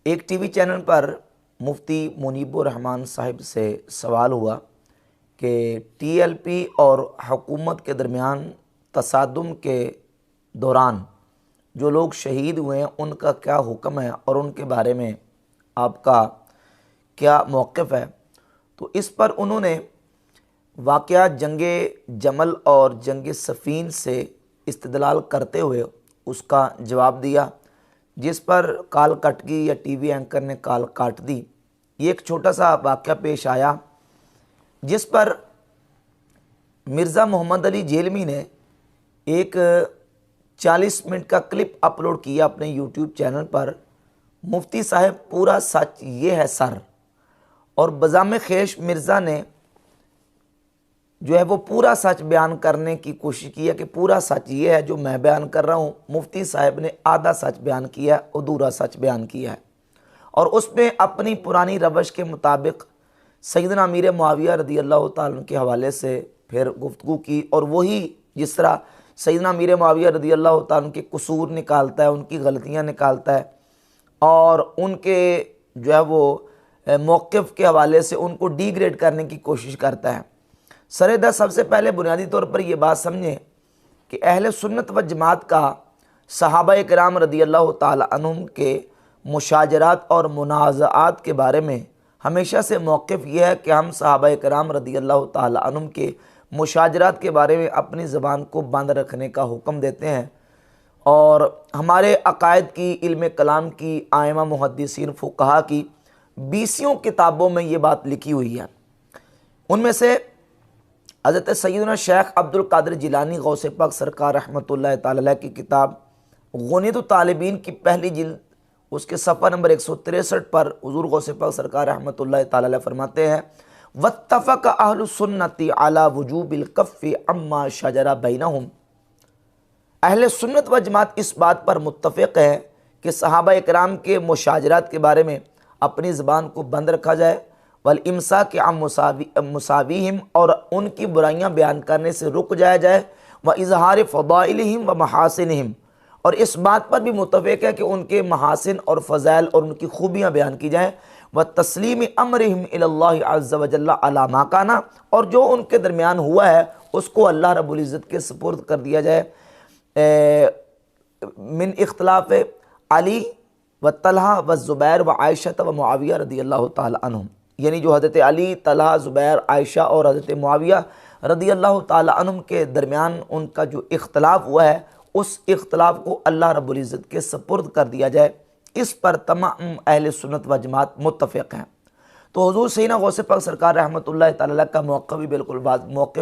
एक TV channel पर मुफ्ती मुनीबुर रहमान साहिब से सवाल हुआ कि टीएलपी और हुकूमत के दरमियान तसादुम के दौरान जो लोग शहीद हुए हैं उनका क्या हुक्म है और उनके बारे में आपका क्या मौक़िफ़ है। तो इस पर उन्होंने वाक़या जंगे जमल और जंगे सफ़ीन से इस्तिदलाल करते हुए उसका जवाब दिया, जिस पर कॉल कट गई या टीवी एंकर ने कॉल काट दी। ये एक छोटा सा वाक़या पेश आया जिस पर मिर्ज़ा मोहम्मद अली जेलमी ने एक 40 मिनट का क्लिप अपलोड किया अपने यूट्यूब चैनल पर। मुफ्ती साहब पूरा सच ये है सर, और बज़ाम ख़ेश मिर्ज़ा ने जो है वो पूरा सच बयान करने की कोशिश की है कि पूरा सच ये है जो मैं बयान कर रहा हूँ। मुफ्ती साहब ने आधा सच बयान किया है, अधूरा सच बयान किया है, और उसमें अपनी पुरानी रवश के मुताबिक सैयदना अमीर मुआविया रदी अल्लाह ताला के हवाले से फिर गुफ्तगू की, और वही जिस तरह सैयदना अमीर मुआविया रदी अल्लाह ताला के कसूर निकालता है, उनकी गलतियाँ निकालता है और उनके जो है वो मौक़िफ़ के हवाले से उनको डिग्रेड करने की कोशिश करता है। सरेदा सबसे पहले बुनियादी तौर पर यह बात समझें कि अहले सुन्नत व जमात का सहाबा किराम रदी अल्लाह ताला अन्हुम के मुशाजरात और मुनाज़ात के बारे में हमेशा से मौक़िफ़ यह है कि हम सहाबा किराम रदी अल्लाह ताला अन्हुम के मुशाजरात के बारे में अपनी ज़बान को बंद रखने का हुक्म देते हैं, और हमारे अकायद की, इल्म कलाम की, आइमा मुहद्दिसीन फ़ुक़हा की 20 किताबों में ये बात लिखी हुई है। उनमें से हज़रत सैयदना शेख अब्दुल कादिर जिलानी गौसे पाक सरकार रहमतुल्लाह ताला अलैह की किताब गुनियत तालिबीन की पहली जिल्द उसके सफ़ा नंबर 163 पर हुज़ूर गौसे पाक सरकार रहमतुल्लाह ताला अलैह फरमाते हैं, वत्तफ़क़ अहलुस सुन्नति अला वुजूबिल कफ़्फ़ि अम्मा शजरा बैनहुम। अहले सुन्नत व जमात इस बात पर मुत्तफ़िक़ है कि सहाबा इकराम के मुशाजरात के बारे में अपनी ज़बान को बंद रखा जाए, वल इम्सा के मुसावीहिम और उनकी बुराइयां बयान करने से रुक जाया जाए, व इजहार फ़दाइलिहिम व महासिनहिम, और इस बात पर भी मुत्तफ़िक़ है कि उनके महासिन और फ़ज़ाइल और उनकी खूबियां बयान की जाएँ, व तस्लीम अमरिहिम इलल्लाहि अज़्ज़ व जल्ला अला मा काना, और जो उनके दरमियान हुआ है उसको अल्लाह रब्बुल इज़्ज़त के सुपुर्द कर दिया जाए। मिन इख्तिलाफ़ अली व तलहा व ज़ुबैर व आयशा व मुआविया रदी अल्लाह ताला अन्हुम, यानी जो हज़रत अली, तलहा, ज़ुबैर, आयशा और हज़रत मुआविया रदी अल्लाह ताला अन्हुम के दरमियान उनका जो इख्तिलाफ़ हुआ है उस इख्तिलाफ़ को अल्लाह रब्बुल इज़्ज़त के सुपुर्द कर दिया जाए। इस पर तमाम अहले सुन्नत व जमात मुत्तफ़िक़ हैं। तो हुज़ूर सैयदना गौसे पाक सरकार रहमतुल्लाह ताला अलैह का मौक़िफ़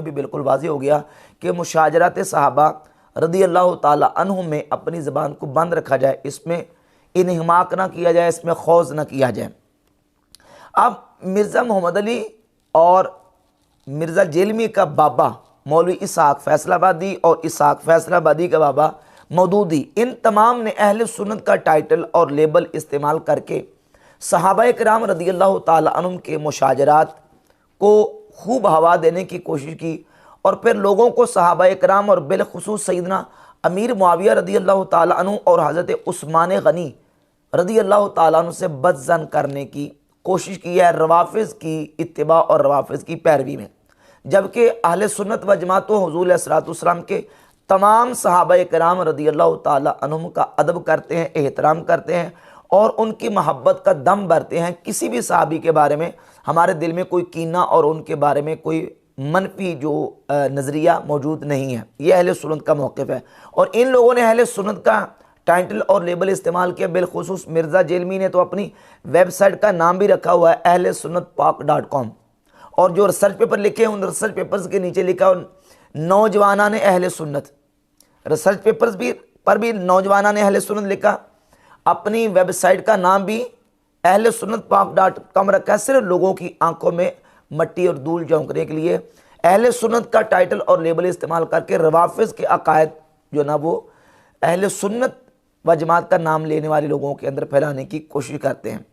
भी बिल्कुल वाज़ेह हो गया कि मुशाजरात सहाबा रदी अल्लाह ताला अन्हुम में अपनी ज़बान को बंद रखा जाए, इसमें इन्हिमाक ना किया जाए, इसमें खौज़ ना किया जाए। अब मिर्ज़ा मोहम्मद अली और मिर्ज़ा जेलमी का बाबा मौलवी इसहाक़ फैसलाबादी और इसहाक़ फैसलाबादी का बाबा मौदूदी, इन तमाम ने अहले सुन्नत का टाइटल और लेबल इस्तेमाल करके सहाबा किराम रदी अल्लाह ताला अन्हुम के मुशाजरात को खूब हवा देने की कोशिश की, और फिर लोगों को सहाबा किराम और बिलखुसूस सैयदना अमीर मुआविया रदी अल्लाह ताला अन्हु और हज़रत उस्मान गनी रदी अल्लाह ताला अन्हु से बदज़न करने की कोशिश की है, रवाफ़िज़ की इत्तिबा और रवाफ़िज़ की पैरवी में। जबकि अहले सुन्नत व जमात हुज़ूर अलैहिस्सलाम के तमाम सहाबा किराम रदी अल्लाह ताला अन्हुम का अदब करते हैं, एहतराम करते हैं और उनकी मोहब्बत का दम भरते हैं। किसी भी सहाबी के बारे में हमारे दिल में कोई कीना और उनके बारे में कोई मनफी जो नज़रिया मौजूद नहीं है। ये अहले सुन्नत का मौक़िफ़ है, और इन लोगों ने अहले सुन्नत का टाइटल और लेबल इस्तेमाल किया। बिलखुसूस मिर्ज़ा जेलमी ने तो अपनी वेबसाइट का नाम भी रखा हुआ है अहले सुन्नत पाक.com, और जो रिसर्च पेपर लिखे हैं उन रिसर्च पेपर्स के नीचे लिखा नौजवाना ने अहले सुन्नत। रिसर्च पेपर्स पर भी नौजवाना ने अहले सुन्नत लिखा। अपनी वेबसाइट का नाम भी अहले सुन्नत पाक.com रखा है, सिर्फ लोगों की आंखों में मट्टी और धूल झोंकने के लिए। अहले सुन्नत का टाइटल और लेबल इस्तेमाल करके रवाफ़िज़ के अकायद जो ना वो अहले सुन्नत व जमात का नाम लेने वाले लोगों के अंदर फैलाने की कोशिश करते हैं।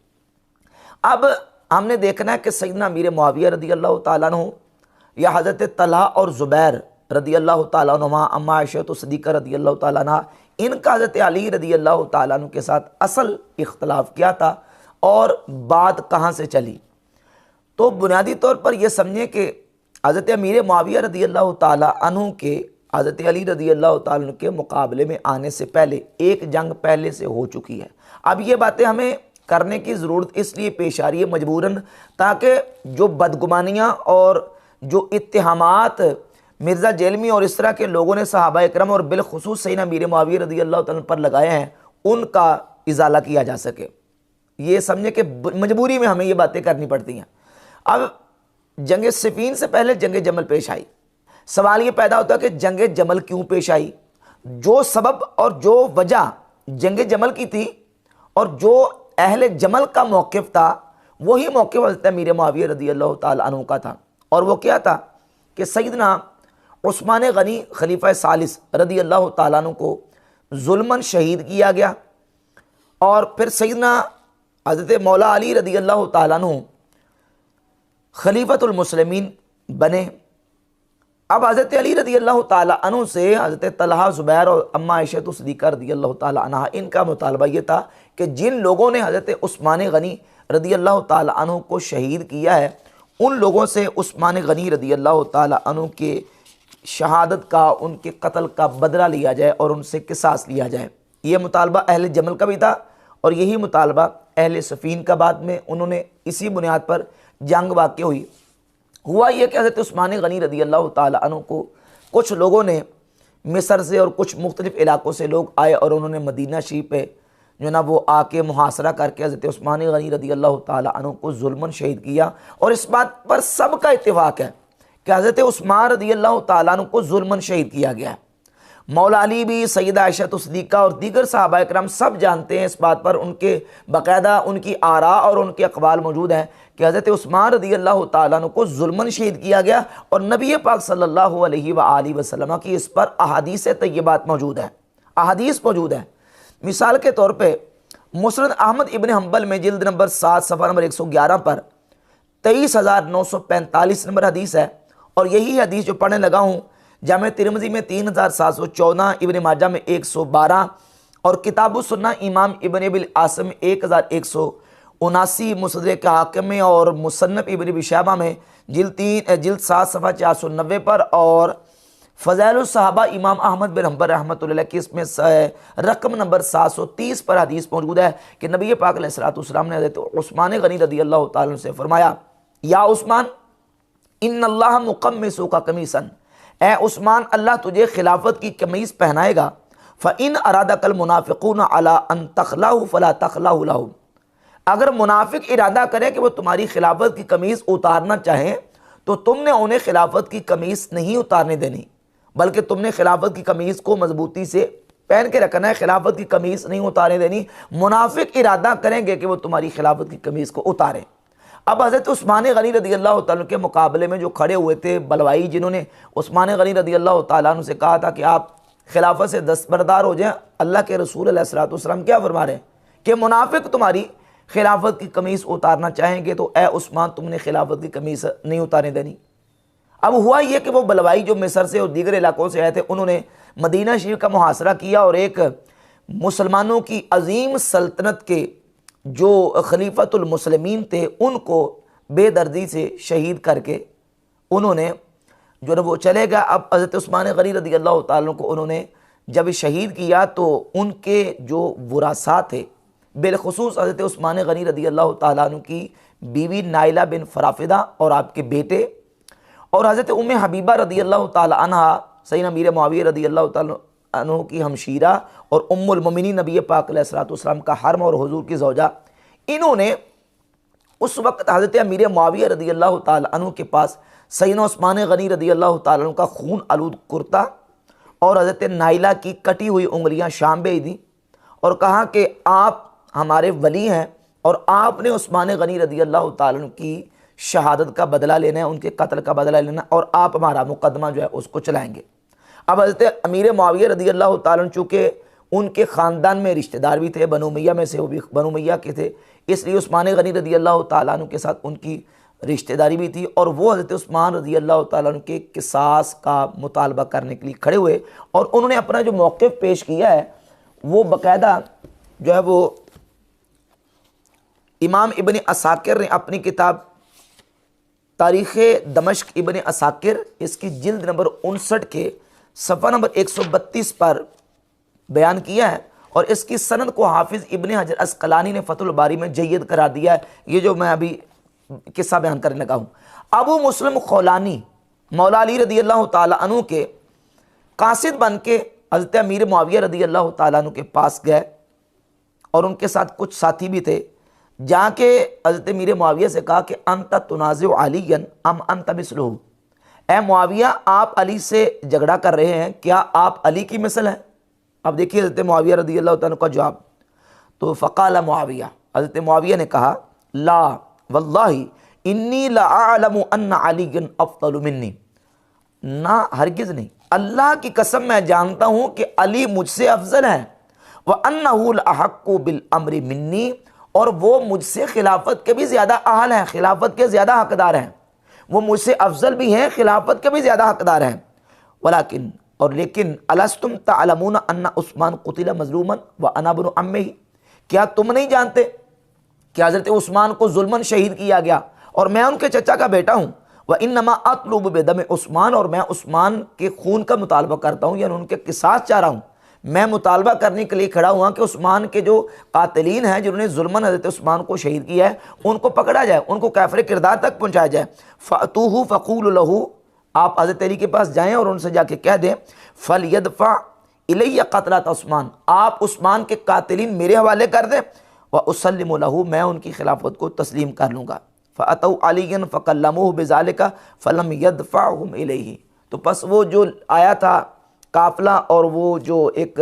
अब हमने देखना है कि सैयदना अमीर मुआविया रदी अल्लाह ताला अन्हु या हज़रत तलहा और ज़ुबैर रदी अल्लाह ताला अन्हुमा, अम्मा आयशा सिद्दीक़ा रदी अल्लाह ताला अन्हा, इनका हज़रत अली रदी अल्लाह ताला अन्हु के साथ असल इख्तलाफ क्या था और बात कहाँ से चली। तो बुनियादी तौर पर यह समझें कि हज़रत अमीर मुआविया रदी अल्लाह ताला अन्हु के हज़रत अली रदी अल्लाह ताला अन्हु के मुकाबले में आने से पहले एक जंग पहले से हो चुकी है। अब ये बातें हमें करने की ज़रूरत इसलिए पेश आ रही है मजबूरन, ताकि जो बदगुमानियाँ और जो इत्तिहामात मिर्ज़ा जेलमी और इस तरह के लोगों ने सहाबा इकरम और बिलखुसूस सैयदना अमीर मुआविया रदी अल्लाह ताला पर लगाए हैं, उनका इजाला किया जा सके। ये समझे कि मजबूरी में हमें ये बातें करनी पड़ती हैं। अब जंग सिफीन से पहले जंग जमल पेश आई। सवाल ये पैदा होता है कि जंग जमल क्यों पेश आई। जो सबब और जो वजह जंग जमल की थी और जो अहले जमल का मौक़िफ़ था, वही मौक़िफ़ हज़रत अमीर मुआविया रदी अल्लाह ताला अन्हु का था। और वो क्या था कि सैयदना उस्मान गनी खलीफा सालिस रदी अल्लाह ताला अन्हु को जुल्मन शहीद किया गया और फिर सैयदना हज़रत मौला अली रदी अल्लाह ताला अन्हु खलीफतुल मुस्लिमीन बने। अब हज़रत अली रदी अल्लाह ताला अन्हु से हज़रत तलहा ज़ुबैर और अम्मा आयशा सिद्दीक़ा रदी अल्लाह ताला अन्हा, इनका मुतालबा ये था कि जिन लोगों ने हज़रत उस्मान गनी रदी अल्लाह ताला अन्हु को शहीद किया है, उन लोगों से उस्मान गनी रदी अल्लाह ताला अन्हु के शहादत का, उनके कत्ल का बदला लिया जाए और उनसे किसास लिया जाए। ये मुतालबा अहले जमल का भी था और यही मुतालबा अहले सफ़ीन का। बाद में उन्होंने इसी बुनियाद पर जंग वाक़ हुई। हुआ यह कि हज़रत उस्मान गनी रदी अल्लाह ताला अन्हु को कुछ लोगों ने मिस्र से और कुछ मुख्तलिफ़ इलाक़ों से लोग आए और उन्होंने मदीना शरीफ पे जो ना वो आके मुहासरा करके हज़रत उस्मान गनी रदी अल्लाह ताला अन्हु को जुल्मन शहीद किया। और इस बात पर सबका इत्तिफाक़ है कि हज़रत उस्मान रदी अल्लाह ताला अन्हु को जुल्मन शहीद किया गया। मौला अली भी, सैयदा आयशा सिद्दीक़ा और दीगर सहाबा इकराम सब जानते हैं इस बात पर, उनके बाकायदा उनकी आरा और उनके अक़वाल मौजूद हैं कि हज़रत उस्मान रदी अल्लाह ताला अन्हु को जुल्मन शहीद किया गया। और नबी पाक सल्लल्लाहु अलैहि वसल्लम की इस पर अहादीस तय्यबात मौजूद है, अहादीस मौजूद है। मिसाल के तौर पर मुस्नद अहमद इब्न हम्बल में जिल्द नंबर 7 सफ़ा नंबर 111 पर 23,945 नंबर हदीस है। और यही हदीस जो पढ़ने लगा हूँ जामे तिरमिज़ी में 3,714, इब्न माजा में 112 और किताबुस सुन्ना इमाम इब्न अबिल आसिम में 1,179, मुसदरक हाकिम में और मुसन्नफ़ इब्न अबी शैबा में जिल्द 7 सफ़ा 490 पर और फ़ज़ाइलुस सहाबा इमाम अहमद बिन हम्बल रहमतुल्लाह अलैह की इसमें रकम नंबर 730 पर हदीस मौजूद है कि नबी पाक अलैहिस्सलातु वस्सलाम ने हज़रत उस्मान गनी रदी अल्लाह ताला अन्हु से फरमाया, या उस्मान इन्नल्लाह मुक़म्मिसुका कमीसन, ए उस्मान अल्लाह तुझे खिलाफत की कमीज़ पहनाएगा। फ़इन अरादकल मुनाफ़िक़ून अला अन तख़लाहु फ़ला तख़लाहु लहुम, अगर मुनाफिक इरादा करे कि वो तुम्हारी खिलाफत की कमीज़ उतारना चाहें तो तुमने उन्हें खिलाफत की कमीज़ नहीं उतारने देनी, बल्कि तुमने खिलाफत की कमीज़ को मजबूती से पहन के रखना है, खिलाफत की कमीज़ नहीं उतारने देनी। मुनाफिक इरादा करेंगे कि वो तुम्हारी खिलाफत की कमीज़ को उतारें। अब हज़रत उस्मान गनी रदी अल्लाह ताला के मुकाबले में जो खड़े हुए थे बलवाई, जिन्होंने उस्मान गनी रदी अल्लाह ताला अन्हु से कहा था कि आप खिलाफत से दस्तबरदार हो जाएं, अल्लाह के रसूल अलैहिस्सलातु वस्सलाम क्या फरमा रहे हैं कि मुनाफिक तुम्हारी खिलाफत की कमीज़ उतारना चाहेंगे तो ए उस्मान तुमने खिलाफत की कमीज़ नहीं उतारने देनी। अब हुआ यह कि वो बलवाई जो मिस्र से और दीगर इलाकों से आए थे, उन्होंने मदीना शरीफ का मुहासरा किया और एक मुसलमानों की अजीम सल्तनत के जो खलीफतुल मुस्लिमीन थे उनको बेदर्दी से शहीद करके उन्होंने जो ना वो चले गए। अब हज़रत उस्मान गनी रदी अल्लाह ताला को उन्होंने जब शहीद किया तो उनके जो वरासा थे, बिलखुसूस हज़रत उस्मान गनी रदी अल्लाह ताला की बीवी नाइला बिन फराफिदा और आपके बेटे और हज़रत उम्मे हबीबा रदी अल्लाह ताला अन्हा सैयदना अमीर मुआविया रदी अल्लाह ताला अन्हु की हमशीरा और उम्मुल मोमिनीन नबी पाक अलैहिस्सलातु वस्सलाम का हरम और हुजूर की ज़ौजा, इन्होंने उस वक्त हज़रत अमीर मुआविया रदी अल्लाह ताला अन्हु के पास सैयदना उस्मान गनी रदी अल्लाह ताला अन्हु का खून आलूद कुर्ता और हज़रत नाइला की कटी हुई उंगलियां शाम भेज दी और कहा कि आप हमारे वली हैं और आपने उस्मान गनी रदी अल्लाह ताला अन्हु की शहादत का बदला लेना है, उनके कत्ल का बदला लेना और आप हमारा मुकदमा जो है उसको चलाएंगे। अब हज़रत अमीर मुआविया रदी अल्लाह ताला अन्हु चूँकि उनके ख़ानदान में रिश्तेदार भी थे, बनु उमैया में से वो भी बनु उमैया के थे, इसलिए उस्मान गनी रदी अल्लाह ताला अन्हु के साथ उनकी रिश्तेदारी भी थी और वो हज़रत उस्मान रदी अल्लाह ताला अन्हु के किसास का मुतालबा करने के लिए खड़े हुए और उन्होंने अपना जो मौक़िफ़ पेश किया है वो बाकायदा जो है वो इमाम इब्न असाकिर ने अपनी किताब तारीख़ दमश्क इब्न असाकिर इसकी जिल्द नंबर 59 के सफ़ा नंबर 132 पर बयान किया है, और इसकी सनद को हाफिज़ इब्न हजर अस्कलानी ने फतहुल बारी में जय्यद करार दिया है। ये जो मैं अभी किस्सा बयान करने लगा हूँ, अबू मुस्लिम खौलानी मौला अली रदी अल्लाह ताला अन्हु के कासिद बन के हज़रत अमीर मुआविया रदी अल्लाह ताला अन्हु के पास गए, और उनके साथ कुछ साथी भी थे। जाके हज़रत अमीर मुआविया से कहा कि अंत तुनाज़िउ अलीयन अम अंत मिसलुहु, ए मुआविया आप अली से झगड़ा कर रहे हैं, क्या आप अली की मिसल हैं? अब देखिए हज़रत मुआविया रदी अल्लाह ताला का जवाब। तो फ़क़ाल मुआविया, हज़रत मुआविया ने कहा, ला वल्लाहि इन्नी ला अअलमु अन्ना अलीयन अफ़ज़लु मिन्नी, ना हरगिज़ नहीं, अल्लाह की कसम मैं जानता हूँ कि अली मुझसे अफजल है। व अन्नहु लअहक्कु बिल अम्रि मिन्नी, और वो मुझसे खिलाफत के भी ज़्यादा अहल हैं, खिलाफत के ज़्यादा हकदार हैं, वो मुझसे अफजल भी हैं, खिलाफत के भी ज़्यादा हकदार हैं। वलाकिन, और लेकिन, अलस्तुम तअलमून अन्ना उस्मान कुतिला मज़लूमन व अना इब्नु अम्मिही, क्या तुम नहीं जानते कि हज़रत उस्मान को जुल्मन शहीद किया गया और मैं उनके चचा का बेटा हूँ। व इन्नमा अतलुब बिदम उस्मान, और मैं उस्मान के खून का मुतालबा करता हूँ, यानी उनके किसास चाह रहा हूँ। मैं मुतालबा करने के लिए खड़ा हुआ कि उस्मान के जो कातिलीन हैं, जिन्होंने जुल्मन हज़रत उस्मान को शहीद किया है, उनको पकड़ा जाए, उनको काफ़िर किरदार तक पहुँचाया जाए। फ़अतूहु फ़क़ूलु लहू, आप हज़रत अली के पास जाएँ और उनसे जाके कह दें, फ़ल यदफ़ा इलैया क़त्लत उस्मान, आप उस्मान के कातिलीन मेरे हवाले कर दें, व उसल्लिमु लहू, मैं उनकी खिलाफत को तस्लीम कर लूँगा। फ़अतौ अलीयन फ़कल्लमूहु बिज़ालिका फ़लम यदफ़अहुम इलैही, तो बस वो जो आया था काफ़िला, और वो जो एक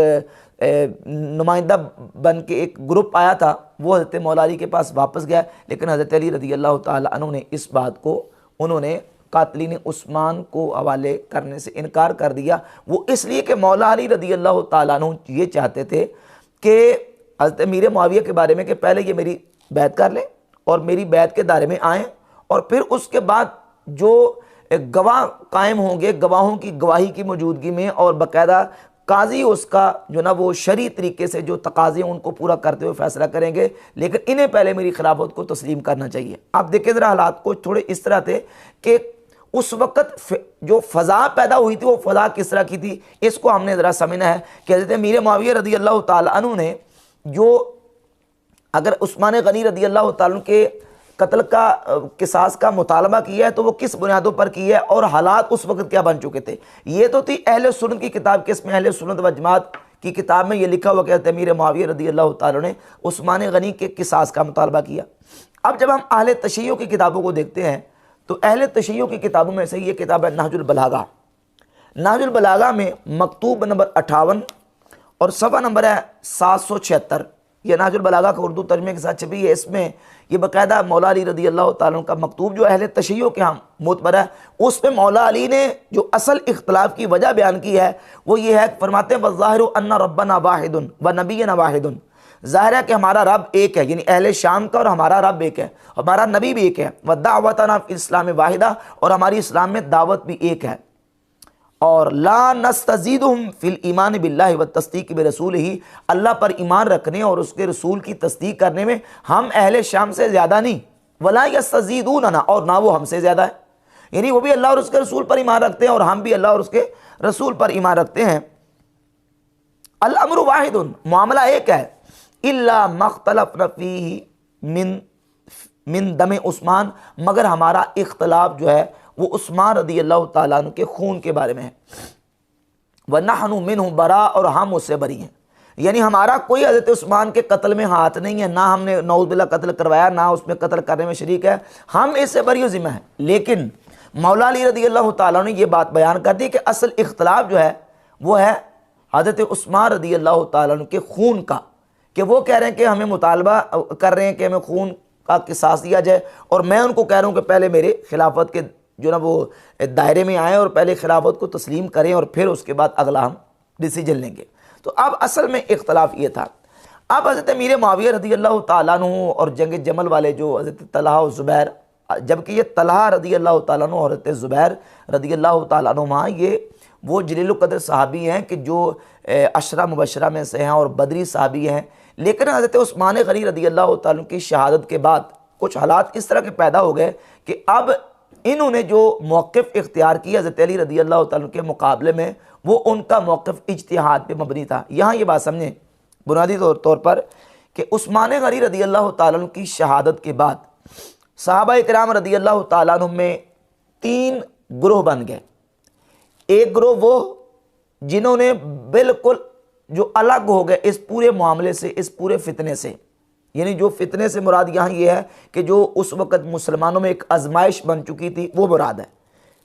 नुमाइंदा बन के एक ग्रुप आया था, वो हज़रत मौला अली के पास वापस गया, लेकिन हज़रत अली रदी अल्लाह ताला अन्हु ने इस बात को, उन्होंने कातिलीन उस्मान को हवाले करने से इनकार कर दिया। वो इसलिए कि मौला अली रदी अल्लाह ताला अन्हु ये चाहते थे कि हज़रत अमीर मुआविया के बारे में कि पहले ये मेरी बैत कर लें और मेरी बैत के दायरे में आएँ, और फिर उसके बाद जो गवाह कायम होंगे, गवाहों की गवाही की मौजूदगी में, और बाकायदा काजी उसका जो ना वो शरई तरीके से जो तकाज़े उनको पूरा करते हुए फैसला करेंगे, लेकिन इन्हें पहले मेरी खिलाफत को तस्लीम करना चाहिए। आप देखिए ज़रा हालात को थोड़े इस तरह थे कि उस वक़्त जो फ़ज़ा पैदा हुई थी, वो फ़ज़ा किस तरह की थी, इसको हमने ज़रा समझना है कि हज़रत अमीर मुआविया रदी अल्लाह ताला अन्हु ने जो अगर उस्मान गनी रदी अल्लाह ताला अन्हु के कत्ल का किसास का मुतालबा किया है, तो वो किस बुनियादों पर किया है और हालात उस वक्त क्या बन चुके थे। ये तो थी अहले सुन्नत की किताब के, इसमें अहले सुन्नत व जमात की किताब में ये लिखा हुआ कि अमीर मुआविया रदी अल्लाह ताला ने उस्मान गनी के किसास का मुतालबा किया। अब जब हम अहले तशय्युअ की किताबों को देखते हैं, तो अहले तशय्युअ की किताबों में से ये किताब है नहजुल बलागा। नहजुल बलागा में मकतूब नंबर 58 और सफ़ा नंबर है 776। यह नहजुल बलागा का उर्दू तर्जमे के साथ छपी है। इसमें ये बाकायदा मौला अली रदी अल्लाह ताला का मकतूब जो अहले तशय्युअ के यहाँ मोतबर है, उस पर मौला अली ने जो असल इख्तलाफ की वजह बयान की है वो ये है, फरमाते हैं वज़ाहिरु अन्ना रब्बना वाहिदुन व नबियना वाहिदुन, ज़ाहिर है कि हमारा रब एक है, यानी अहले शाम का और हमारा रब एक है, हमारा नबी भी एक है। व दावतना फिल इस्लाम वाहिदा, और हमारी इस्लाम में दावत भी एक है। और ला नस्तज़ीदुहुम फिल ईमान बिल्लाहि व तस्दीक़ बिरसूलिही, अल्लाह पर ईमान रखने और उसके रसूल की तस्दीक करने में हम अहले शाम से ज़्यादा नहीं। वला यस्तज़ीदूनना, और ना वो हमसे ज़्यादा है, यानी वो भी अल्लाह और उसके रसूल पर ईमान रखते हैं और हम भी अल्लाह और उसके रसूल पर ईमान रखते हैं। अल अम्रु वाहिदुन, मामला एक है। इल्ला मख्तलफ़ना फ़ीही मिन दम उस्मान, मगर हमारा इख्तलाफ जो है वो उस्मान रदी अल्लाह ताला अन्हु के खून के बारे में है। व नहनु मिन्हु बरा, और हम उससे बरी हैं, यानी हमारा कोई हज़रत उस्मान के कत्ल में हाथ नहीं है, ना हमने नऊज़ुबिल्लाह कत्ल करवाया, ना उसमें कत्ल करने में शरीक है, हम इससे बरी ज़िम्मा है। लेकिन मौला अली रदी अल्लाह ताला ने ये बात बयान कर दी कि असल इख्तलाफ जो है वो है हज़रत उस्मान रदी अल्लाह ताला अन्हु के खून का, कि वो कह रहे हैं कि हमें मुतालबा कर रहे हैं कि हमें खून का किसास दिया जाए, और मैं उनको कह रहा हूँ कि पहले मेरे खिलाफत के जो ना वो दायरे में आए और पहले खिलाफत को तस्लीम करें और फिर उसके बाद अगला हम डिसीजन लेंगे। तो अब असल में इख्तलाफ ये था। अब हज़रत अमीर मुआविया रदी अल्लाह ताला अन्हु और जंग जमल वाले जो हज़रत तलहा और ज़ुबैर, जबकि ये तलहा रदी अल्लाह ताला अन्हु और हज़रत ज़ुबैर रदी अल्लाह ताला अन्हुमा ये वो जलील क़द्र सहाबी हैं कि जो अशरा मुबशरा में से हैं और बदरी सहाबी हैं, लेकिन हज़रत उस्मान गनी रदी अल्लाह तआला अन्हु की शहादत के बाद कुछ हालात इस तरह के पैदा हो गए कि अब इन्होंने जो मौक़िफ़ इख्तियार किया हज़रत अली रदी अल्लाह तआला अन्हु के मुकाबले में, वो उनका मौक़िफ़ इज्तिहाद पे मबनी था। यहाँ ये बात समझें बुनियादी तौर पर कि उस्मान गनी रदी अल्लाह तआला अन्हु की शहादत के बाद सहाबा किराम रदी अल्लाह तआला अन्हुम में 3 ग्रोह बन गए। एक ग्रोह वो जिन्होंने बिल्कुल जो अलग हो गए इस पूरे मामले से, इस पूरे फितने से, यानी जो फितने से मुराद यहाँ ये है कि जो उस वक़्त मुसलमानों में एक आजमाइश बन चुकी थी वो मुराद है।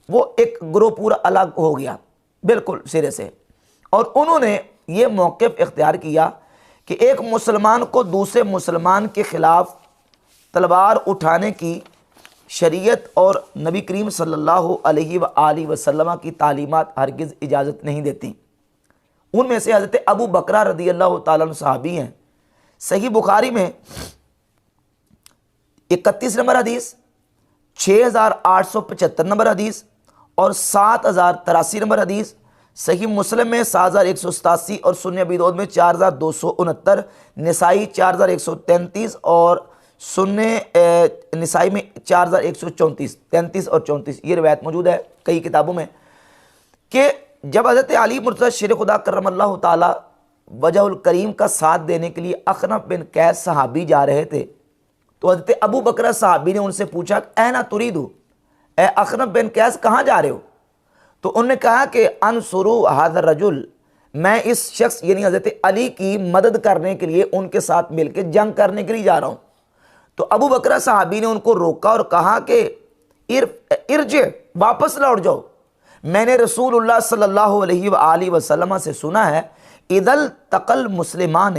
वो एक ग्रोह पूरा अलग हो गया बिल्कुल सिरे से, और उन्होंने ये मौक़िफ़ इख्तियार किया कि एक मुसलमान को दूसरे मुसलमान के ख़िलाफ़ तलवार उठाने की शरीयत और नबी करीम सल्लल्लाहु अलैहि वसल्लम की तालीमात हरगिज़ इजाज़त नहीं देती। उनमें से हज़रत अबू बकरा रदी अल्लाह तआला अन्हु सहाबी हैं। सही बुखारी में 31 नंबर हदीस, 6875 नंबर हदीस और 7083 नंबर हदीस, सही मुस्लिम में 7187 और सुन्नी अबी दाऊद में 4269, निसाई 4133 और सुन्ने निसाई में 4134, 33 और 34 ये रिवायत मौजूद है कई किताबों में कि जब हज़रत अली मुर्तज़ा शेर खुदा करमल्लाहु ताला वजहुल करीम का साथ देने के लिए अखनफ बिन कैस सहाबी जा रहे थे, तो हज़रत अबू बकरा सहाबी ने उनसे पूछा ऐना तुरीदु, ए अखनफ बिन कैस कहाँ जा रहे हो? तो उन्होंने कहा कि अनसुरु हाज़र रजुल, मैं इस शख्स यानी हज़रत अली की मदद करने के लिए उनके साथ मिलकर जंग करने के लिए जा रहा हूँ। तो अबू बकरा सहाबी ने उनको रोका और कहा कि इर्जे, वापस लौट जाओ, मैंने रसूलुल्लाह सल्लल्लाहु अलैहि वसल्लम से सुना है इदल तकल मुस्लिमान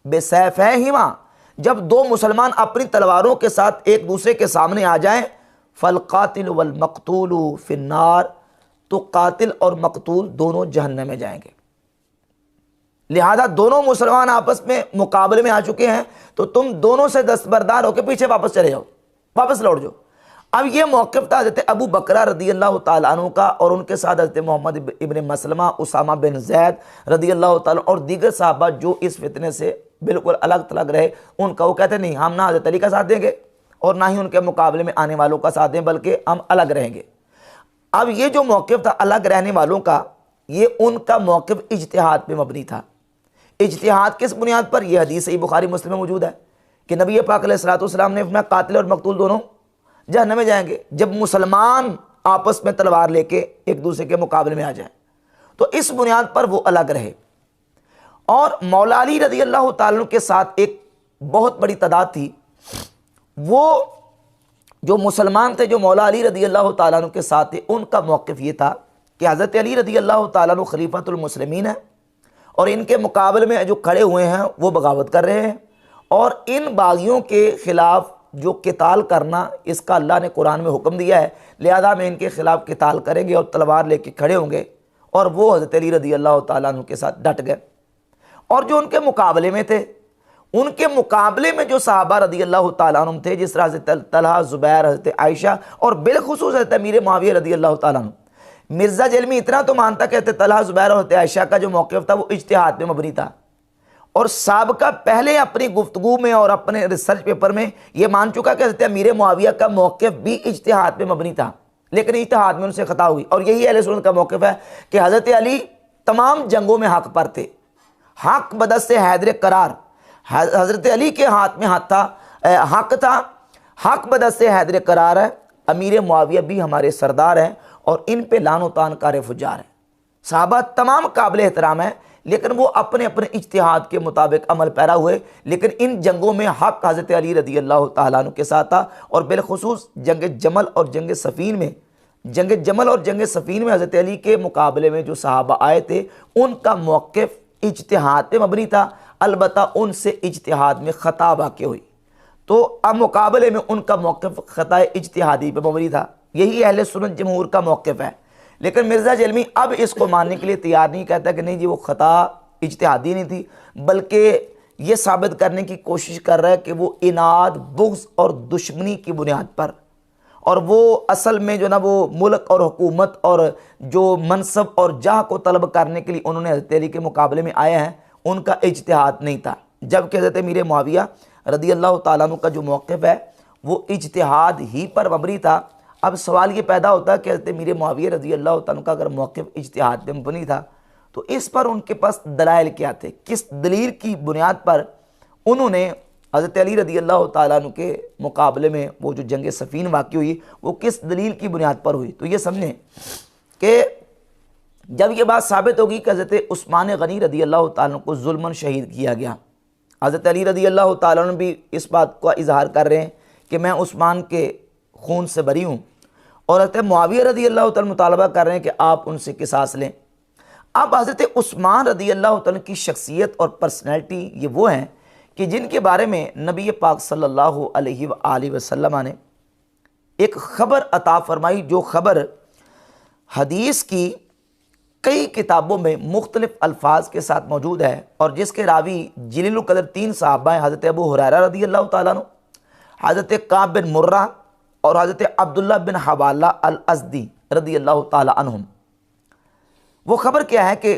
बेसैफहिमा, जब 2 मुसलमान अपनी तलवारों के साथ एक दूसरे के सामने आ जाएं, फल कातिल वल मकतूलु फिन्नार, तो कातिल और मकतूल दोनों जहन्नम में जाएंगे। लिहाजा दोनों मुसलमान आपस में मुकाबले में आ चुके हैं, तो तुम दोनों से दस्तबरदार होकर पीछे वापस चले जाओ, वापस लौट जाओ। अब ये मौक़िफ़ था हज़रत अबू बकरा रदी अल्लाह तआला अन्हु का, और उनके साथ हज़रत मोहम्मद इब्न मसलमा, उसामा बिन ज़ैद रदी अल्लाह तआला और दीगर साहबा जो इस फितने से बिल्कुल अलग थलग रहे, उनका वो कहते नहीं हम ना हज़रत अली का साथ देंगे और ना ही उनके मुकाबले में आने वालों का साथ दें, बल्कि हम अलग रहेंगे। अब ये जो मौक़िफ़ था अलग रहने वालों का, ये उनका मौक़िफ़ इज्तिहाद पे मबनी था। इज्तिहाद किस बुनियाद पर? यह हदीस सही बुखारी मुस्लिम में मौजूद है कि नबी पाक अलैहिस्सलातु वस्सलाम ने फरमाया कातिल और मकतूल दोनों जहन्नम में जाएंगे जब मुसलमान आपस में तलवार लेके एक दूसरे के मुकाबले में आ जाएं। तो इस बुनियाद पर वो अलग रहे। और मौला अली रदी अल्लाह तआला अन्हु के साथ एक बहुत बड़ी तादाद थी, वो जो मुसलमान थे जो मौला अली रदी अल्लाह तआला अन्हु के साथ थे, उनका मौक़िफ़ ये था कि हज़रत अली रदी अल्लाह तआला अन्हु खलीफतुल मुस्लिमीन है और इनके मुकाबले में जो खड़े हुए हैं वो बगावत कर रहे हैं, और इन बागियों के ख़िलाफ़ जो किताल करना इसका अल्लाह ने कुरान में हुक्म दिया है, लिहाजा में इनके ख़िलाफ़ किताल करेंगे और तलवार लेके खड़े होंगे। और वो हज़रत अली रदी अल्लाह तआला अन्हु के साथ डट गए। और जो उनके मुकाबले में थे, उनके मुकाबले में जो सहाबा रदी अल्लाह तआला अन्हुम थे, जिस तरह हज़रत तलहा, ज़ुबैर, हज़रत आयशा और बिलखुसूस हज़रत अमीर मुआविया रदी अल्लाह तआला अन्हु। मिर्ज़ा जलमी इतना तो मानता कहते तलहा, ज़ुबैर और हज़रत आयशा का जो मौक़िफ़ था वो इज्तिहाद पे मबनी था, और साबका पहले अपनी गुफ्तगू में और अपने रिसर्च पेपर में ये मान चुका कि हज़रत अमीर मुआविया का मौक़िफ़ भी इज्तिहाद पे मबनी था, लेकिन इज्तिहाद में उनसे ख़ता हुई। और यही अहले सुन्नत का मौक़िफ़ है कि हज़रत अली तमाम जंगों में हक़ पर थे, हक़ बदस्त से हैदर करार, हज़रत अली के हाथ में हाथ था, हक़ था, हक़ बदस्त से हैदर करार है। अमीर मुआविया भी हमारे सरदार हैं और इन पे लानो तान कार फुजार है। सहाबा तमाम काबिल एहतराम है, लेकिन वो अपने अपने इज्तिहाद के मुताबिक अमल पैरा हुए। लेकिन इन जंगों में हक़ हज़रत अली रदी अल्लाह तआला अन्हु के साथ था। और बिलखुसूस जंग जमल और जंग सफ़ीन में, जंग जमल और जंग सफ़ीन में हज़रत अली के मुकाबले में जो सहाबा आए थे, उनका मौक़िफ़ इज्तिहाद पे मबनी था। अलबत्ता उनसे इज्तिहाद में ख़ता वाक़ई हुई, तो अब मुकाबले में उनका मौक़िफ़ ख़ता इज्तिहादी पे मबनी था। यही अहले सुन्नत जमहूर का मौक़िफ़ है। लेकिन मिर्ज़ा जलमी अब इसको मानने के लिए तैयार नहीं, कहता कि नहीं जी वो ख़ता इज्तिहादी नहीं थी, बल्कि ये साबित करने की कोशिश कर रहा है कि वो इनाद, बुग़्ज़ और दुश्मनी की बुनियाद पर, और वो असल में जो ना वो मुल्क और हुकूमत और जो मनसब और जाह को तलब करने के लिए उन्होंने हज़रत अली के मुकाबले में आए हैं, उनका इज्तिहाद नहीं था। जबकि हज़रत अमीर मुआविया रदी अल्लाह ताला अन्हु का जो मौक़िफ़ है वो इज्तिहाद ही पर मबनी था। अब सवाल ये पैदा होता है कि हज़रत अमीर मुआविया रदी अल्लाह ताला अन्हु का अगर मौक़िफ़ इज्तिहाद पे मबनी था तो इस पर उनके पास दलाइल क्या थे, किस दलील की बुनियाद पर उन्होंने हज़रत अली रदी अल्लाह ताला अन्हु के मुकाबले में वो जो जंग सफ़ीन वाक़ई हुई वो किस दलील की बुनियाद पर हुई। तो ये समझें कि जब ये बात साबित होगी कि हज़रत उस्मान गनी रदी अल्लाह ताला अन्हु को जुल्मन शहीद किया गया, हज़रत अली रदी अल्लाह ताला अन्हु भी इस बात का इजहार कर रहे हैं कि मैं उस्मान के खून से बरी हूँ, और हज़रत मुआविया रदी अल्लाह ताला मुतालबा कर रहे हैं कि आप उनसे किसास लें। अब हज़रत उस्मान रदी अल्लाह ताला की शख्सियत और पर्सनैलिटी ये वो हैं कि जिनके बारे में नबी पाक सल्लल्लाहु अलैहि वसल्लम ने एक ख़बर अता फरमाई, जो ख़बर हदीस की कई किताबों में मुख्तलिफ अल्फाज के साथ मौजूद है और जिसके रावी जलीलुल कदर 3 सहाबा हैं, हज़रत अबू हुरैरा रदी अल्लाह ताला अन्हु, हज़रत काब बिन मुर्रा और हज़रत अब्दुल्ला बिन हवाला अल अज़दी रदी अल्लाह ताला अन्हुम। वो ख़बर क्या है कि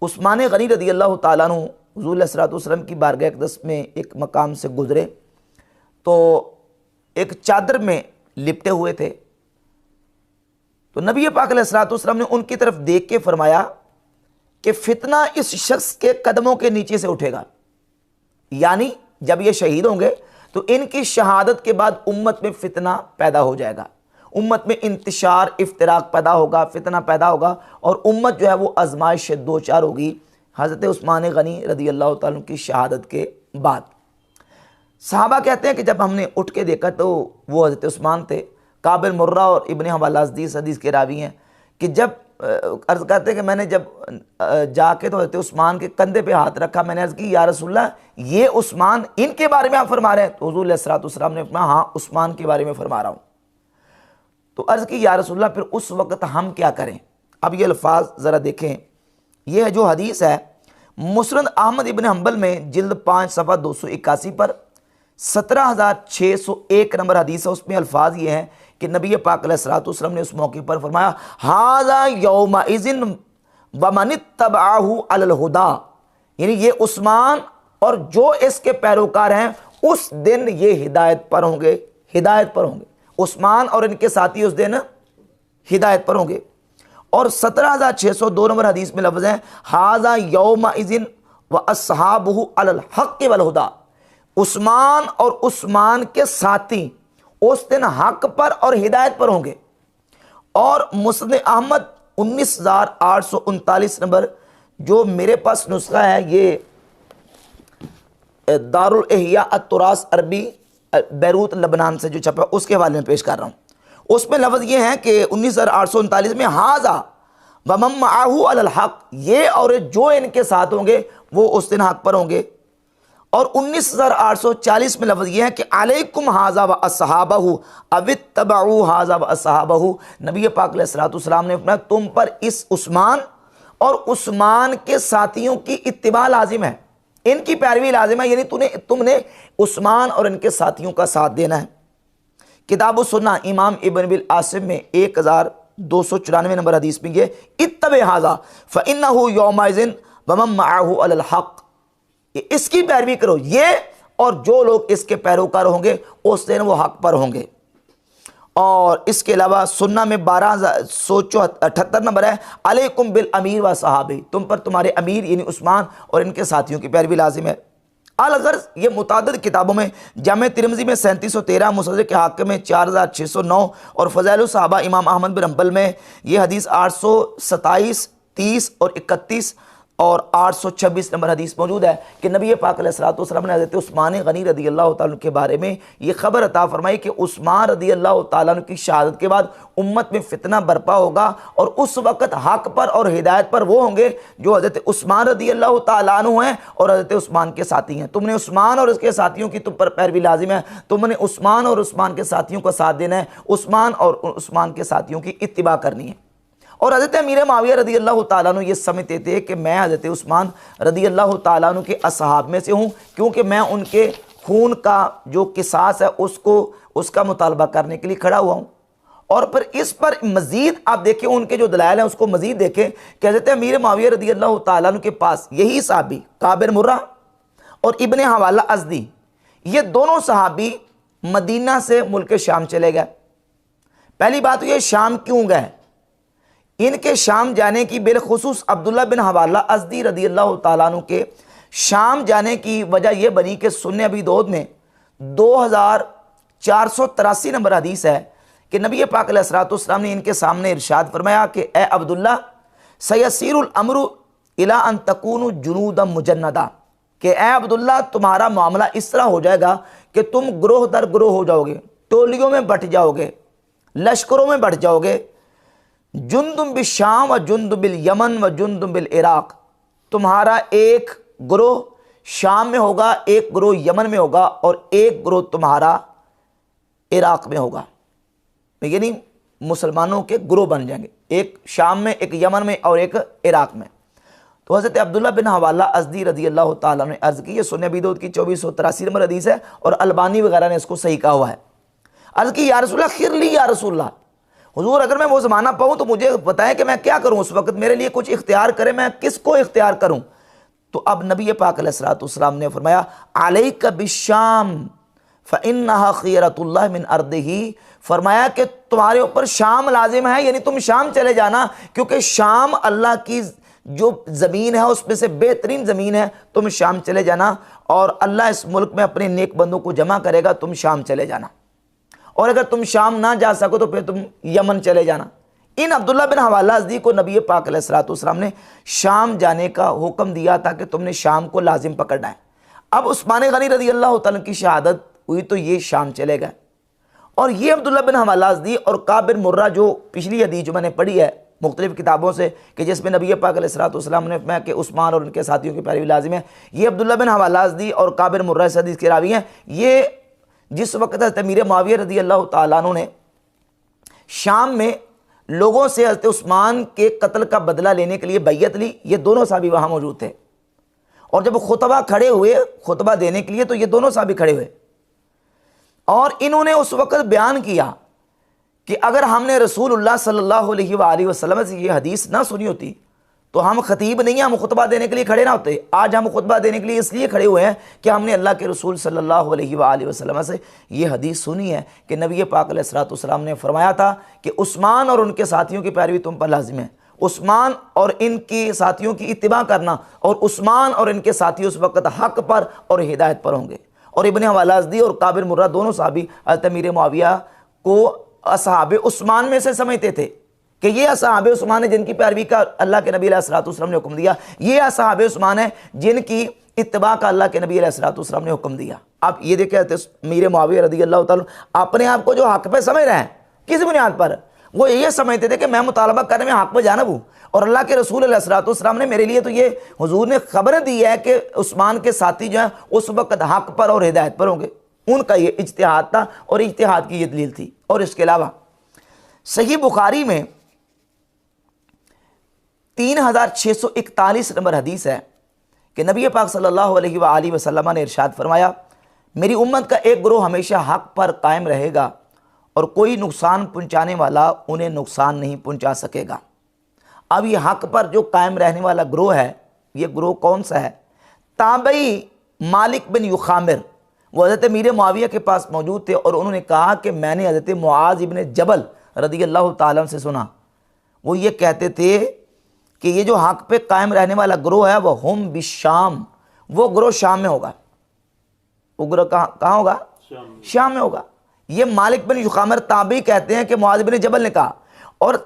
उस्मान गनी रदी अल्लाह ताला अन्हु हुज़ूर अलैहिस्सलातु वस्सलाम की बारगाह अक़दस में एक मकाम से गुज़रे तो एक चादर में लिपटे हुए थे। तो नबी पाक अलैहिस्सलातु वस्सलाम ने उनकी तरफ देख के फरमाया कि फितना इस शख्स के कदमों के नीचे से उठेगा, यानी जब ये शहीद होंगे तो इनकी शहादत के बाद उम्मत में फितना पैदा हो जाएगा, उम्मत में इंतशार इफ्तिराक पैदा होगा, फितना पैदा होगा और उम्मत जो है वो आजमाइश से दो चार होगी हज़रत उस्मान गनी रदी अल्लाह ताला की शहादत के बाद। सहाबा कहते हैं कि जब हमने उठ के देखा तो वो हज़रत उस्मान थे। काबिल मुर्रा और इब्ने हवाला हदीस के रावी हैं कि जब अर्ज़ करते हैं कि मैंने जब जाके तो हज़रत उस्मान के कंधे पे हाथ रखा, मैंने अर्ज़ की या रसूलल्लाह ये उस्मान, इनके बारे में आप फरमा रहे हैं? तो हुज़ूर अलैहिस्सलातु वस्सलाम ने फरमाया हाँ उस्मान के बारे में फरमा रहा हूँ। तो अर्ज़ की या रसूलल्लाह फिर उस वक़्त हम क्या करें? अब ये अल्फाज ज़रा देखें, यह जो हदीस है मुस्नद अहमद इब्न हंबल में जिल्द 5 सफ़ा 281 पर 17,601 नंबर हदीस है। उसमें अल्फाज ये हैं कि नबी पाक अलैहिस्सलातु वस्सलाम ने उस मौके पर फरमाया हाज़ा यौमइज़िन व मन इत्तबअहु अलल हुदा, यानी ये उस्मान और जो इसके पैरोकार हैं उस दिन ये हिदायत पर होंगे, हिदायत पर होंगे। उस्मान और इनके साथी उस दिन हिदायत पर होंगे। और 17,602 नंबर हदीस में लफ्ज़ है हाज़ा यौमइज़िन व अस्हाबुहु अलल हक़्क़ि वल हुदा, उस्मान और उस्मान के साथी उस दिन हक पर और हिदायत पर होंगे। और मुस्नद अहमद 19,839 नंबर, जो मेरे पास नुस्खा है ये दारुल इहया अत-तुरास अरबी बैरूत लबनान से जो छपा उसके हवाले में पेश कर रहा हूँ। उसमें लफ्ज़ ये है कि 19,839 में हाज़ा व मन मअहु अलल हक़, ये और जो इनके साथ होंगे वो उस दिन हक पर होंगे। और 19,840 में लफ्ज़ ये है कि अलैकुम हाज़ा व अस्हाबहु अवित्तबअू हाज़ा व अस्हाबहु, नबी पाक अलैहिस्सलातु वस्सलाम ने फरमाया तुम पर इस उस्मान और उस्मान के साथियों की इत्तिबा लाजिम है, इनकी पैरवी लाजिम है, यानी तुमने उस्मान और इनके साथियों का साथ देना है। किताबुस सुन्ना इमाम इब्न बिल आसिम में 1294 नंबर हदीस में ये इत्तबे हाज़ा फ़इन्नहु यौमइज़िन व मन मअहु अलल हक़, इसकी पैरवी करो, ये और जो लोग इसके पैरोकार होंगे उस दिन वो हक पर होंगे। और इसके अलावा सुन्ना में 1278 नंबर है अलैकुम बिल अमीर व सहाबी, तुम पर तुम्हारे अमीर यानी उस्मान और इनके साथियों की पैरवी लाजिम है। अलगर्ज़ ये मुतादिद किताबों में जामे तिरमिज़ी में 3713, मुसद्दक़ के हाकिम में 4609 और फ़ज़ाइलुस सहाबा इमाम अहमद बिन हंबल में ये हदीस 827, 30 और 31 और 826 नंबर हदीस मौजूद है कि नबी पाक अलैहिस्सलातु वस्सलाम ने हज़रत उस्मान गनी रदी अल्लाह ताला के बारे में ये ख़बर अता फरमाई कि उस्मान रदी अल्लाह ताला की शहादत के बाद उम्मत में फितना बरपा होगा और उस वक़्त हक़ पर और हिदायत पर वो होंगे जो हज़रत उस्मान रदी अल्लाह ताला अन्हु हैं और हज़रत उस्मान के साथी हैं। तुमने उस्मान और उसके साथियों की तुम पर पैरवी लाजिम है, तुमने उस्मान और उस्मान के साथियों का साथ देना है, उस्मान और उस्मान के साथियों की इत्तिबा करनी है। और हज़रत अमीर मुआविया रदी अल्लाह ताला अन्हु ये समझते थे कि मैं हज़रत उस्मान रदी अल्लाह ताला अन्हु के असहाब में से हूँ, क्योंकि मैं उनके खून का जो किसास है उसका मुतालबा करने के लिए खड़ा हुआ हूँ। और फिर इस पर मज़ीद आप देखें उनके जो दलाइल हैं उसको मज़ीद देखें कि हज़रत अमीर मुआविया रदी अल्लाह ताला अन्हु के पास यही साहबी काबिल मुर्रा और इब्न हवाला अज़दी, ये दोनों सहाबी मदीना से मुल्क शाम चले गए। पहली बात तो ये शाम क्यों गए, इनके शाम जाने की बिलखुसूस अब्दुल्ला बिन हवाला अज़दी रदी अल्लाह ताला अन्हु के शाम जाने की वजह यह बनी कि सुन्ने अबी दाऊद में 2483 नंबर हदीस है कि नबी पाक अलैहिस्सलाम ने इनके सामने इरशाद फरमाया कि ए अब्दुल्ला सयसीरुल अमरु इला अन तकूनु जुनूदम मुजन्नदा, कि ए अब्दुल्ला तुम्हारा मामला इस तरह हो जाएगा कि तुम ग्रोह दर ग्रोह हो जाओगे, टोलियों में बट जाओगे, लश्करों में बढ़ जाओगे। जुंदुम बिल शाम व जुंदुम बिल यमन व जुंदुम बिल इराक, तुम्हारा एक ग्रोह शाम में होगा, एक ग्रोह यमन में होगा और एक ग्रोह तुम्हारा इराक में होगा। यानी मुसलमानों के ग्रोह बन जाएंगे, एक शाम में, एक यमन में और एक इराक में। तो हज़रत अब्दुल्ला बिन हवाला अज़दी रज़ी अल्लाह ताला ने अर्ज़ की, ये सुन्नह अबी दाऊद की 2483 नंबर हदीस है और अलबानी वगैरह ने इसको सही कहा हुआ है। अर्ज़ की या रसूलल्लाह खिरली या रसूलल्लाह, हुजूर अगर मैं वो ज़माना पाऊँ तो मुझे बताएं कि मैं क्या करूँ, उस वक्त मेरे लिए कुछ इख्तियार करें, मैं किसको इख्तियार करूँ। तो अब नबी पाक अलैहिस्सलाम ने फरमाया अलैका बिश्शाम फ़इन्नहा खियरतुल्लाह मिन अर्दिही, फरमाया कि तुम्हारे ऊपर शाम लाजिम है, यानी तुम शाम चले जाना, क्योंकि शाम अल्लाह की जो ज़मीन है उसमें से बेहतरीन ज़मीन है, तुम शाम चले जाना और अल्लाह इस मुल्क में अपने नेक बंदों को जमा करेगा, तुम शाम चले जाना। और अगर तुम शाम ना जा सको तो फिर तुम यमन चले जाना। इन अब्दुल्ला बिन हवाला अज़दी को नबी पाक अलैहिस्सलाम ने शाम जाने का हुक्म दिया था कि तुमने शाम को लाजिम पकड़ना है। अब उस्मान गनी रज़ी अल्लाह तआला की शहादत हुई तो ये शाम चले गए और ये अब्दुल्ला बिन हवाला अज़दी और काब बिन मुर्रा, जो पिछली हदीस जो मैंने पढ़ी है मुख्तलिफ़ किताबों से कि जिसमें नबी पाक अलैहिस्सलाम ने फरमाया कि उस्मान और उनके साथियों की पैरवी लाजिम है, ये अब्दुल्ला बिन हवाला अज़दी और काब बिन मुर्रा इस हदीस के रावी हैं। ये जिस वक्त हज़रत अमीर मुआविया रज़ी अल्लाह ताला अन्हु ने शाम में लोगों से हज़रत उस्मान के कत्ल का बदला लेने के लिए बैयत ली, ये दोनों साहबी वहाँ मौजूद थे। और जब खुतबा खड़े हुए खुतबा देने के लिए तो ये दोनों साहबी खड़े हुए और इन्होंने उस वक़्त बयान किया कि अगर हमने रसूलुल्लाह सल्लल्लाहु अलैहि वसल्लम से ये हदीस ना सुनी होती तो हम खतीब नहीं, हम खुतबा देने के लिए खड़े ना होते। आज हम खुतबा देने के लिए इसलिए खड़े हुए हैं कि हमने अल्लाह के रसूल सल्लल्लाहु अलैहि वसल्लम से ये हदीस सुनी है कि नबी पाक अलैहिस्सलाम ने फरमाया था कि उस्मान और उनके साथियों की पैरवी तुम पर लाजिम है, उस्मान और इनके साथियों की इत्तिबा करना, और उस्मान और इनके साथी उस वक़्त हक़ पर और हिदायत पर होंगे। और इब्न हवाला अज़दी और काब बिन मुर्रा दोनों साहबी हज़रत अमीर मुआविया को असहाबे उस्मान में से समझते थे कि ये असहाबे उस्मान है जिनकी पैरवी का अल्लाह के नबी अलैहिस्सलाम ने हुक्म दिया, ये असहाबे उस्मान है जिनकी इत्तिबा का अल्लाह के नबी अलैहिस्सलाम ने हुक्म दिया। अब ये देखे अमीर मुआविया रज़ी अल्लाह ताला अपने आप को जो हक़ पे समझ रहे हैं, किस बुनियाद पर? वो ये समझते थे कि मैं मुतालबा करने में हक़ पे जानब हूँ और अल्लाह के रसूल अलैहिस्सलाम ने मेरे लिए तो ये हुजूर ने खबर दी है कि उस्मान के साथी जो हैं उस वक़्त हक़ पर और हिदायत पर होंगे। उनका ये इज्तिहाद था और इज्तिहाद की ये दलील थी। और इसके अलावा सही बुखारी में 3641 नंबर हदीस है कि नबी पाक सल्लल्लाहु अलैहि वसल्लम ने इरशाद फरमाया, मेरी उम्मत का एक ग्रोह हमेशा हक़ पर कायम रहेगा और कोई नुकसान पहुँचाने वाला उन्हें नुकसान नहीं पहुँचा सकेगा। अब ये हक़ पर जो कायम रहने वाला ग्रोह है, ये ग्रोह कौन सा है? ताबई मालिक बिन युखामिर, वो हज़रत अमीर मुआविया के पास मौजूद थे और उन्होंने कहा कि मैंने हज़रत मुआज़ इब्न जबल रज़ी अल्लाह ताला से सुना, वो ये कहते थे कि ये जो हक़ पे कायम रहने वाला ग्रोह है वह हम बिशाम, वो ग्रोह शाम में होगा। वो ग्रोह कहाँ होगा? शाम में होगा। ये मालिक बिन युखामिर ताबी कहते हैं कि मुआज़ इब्न जबल ने कहा। और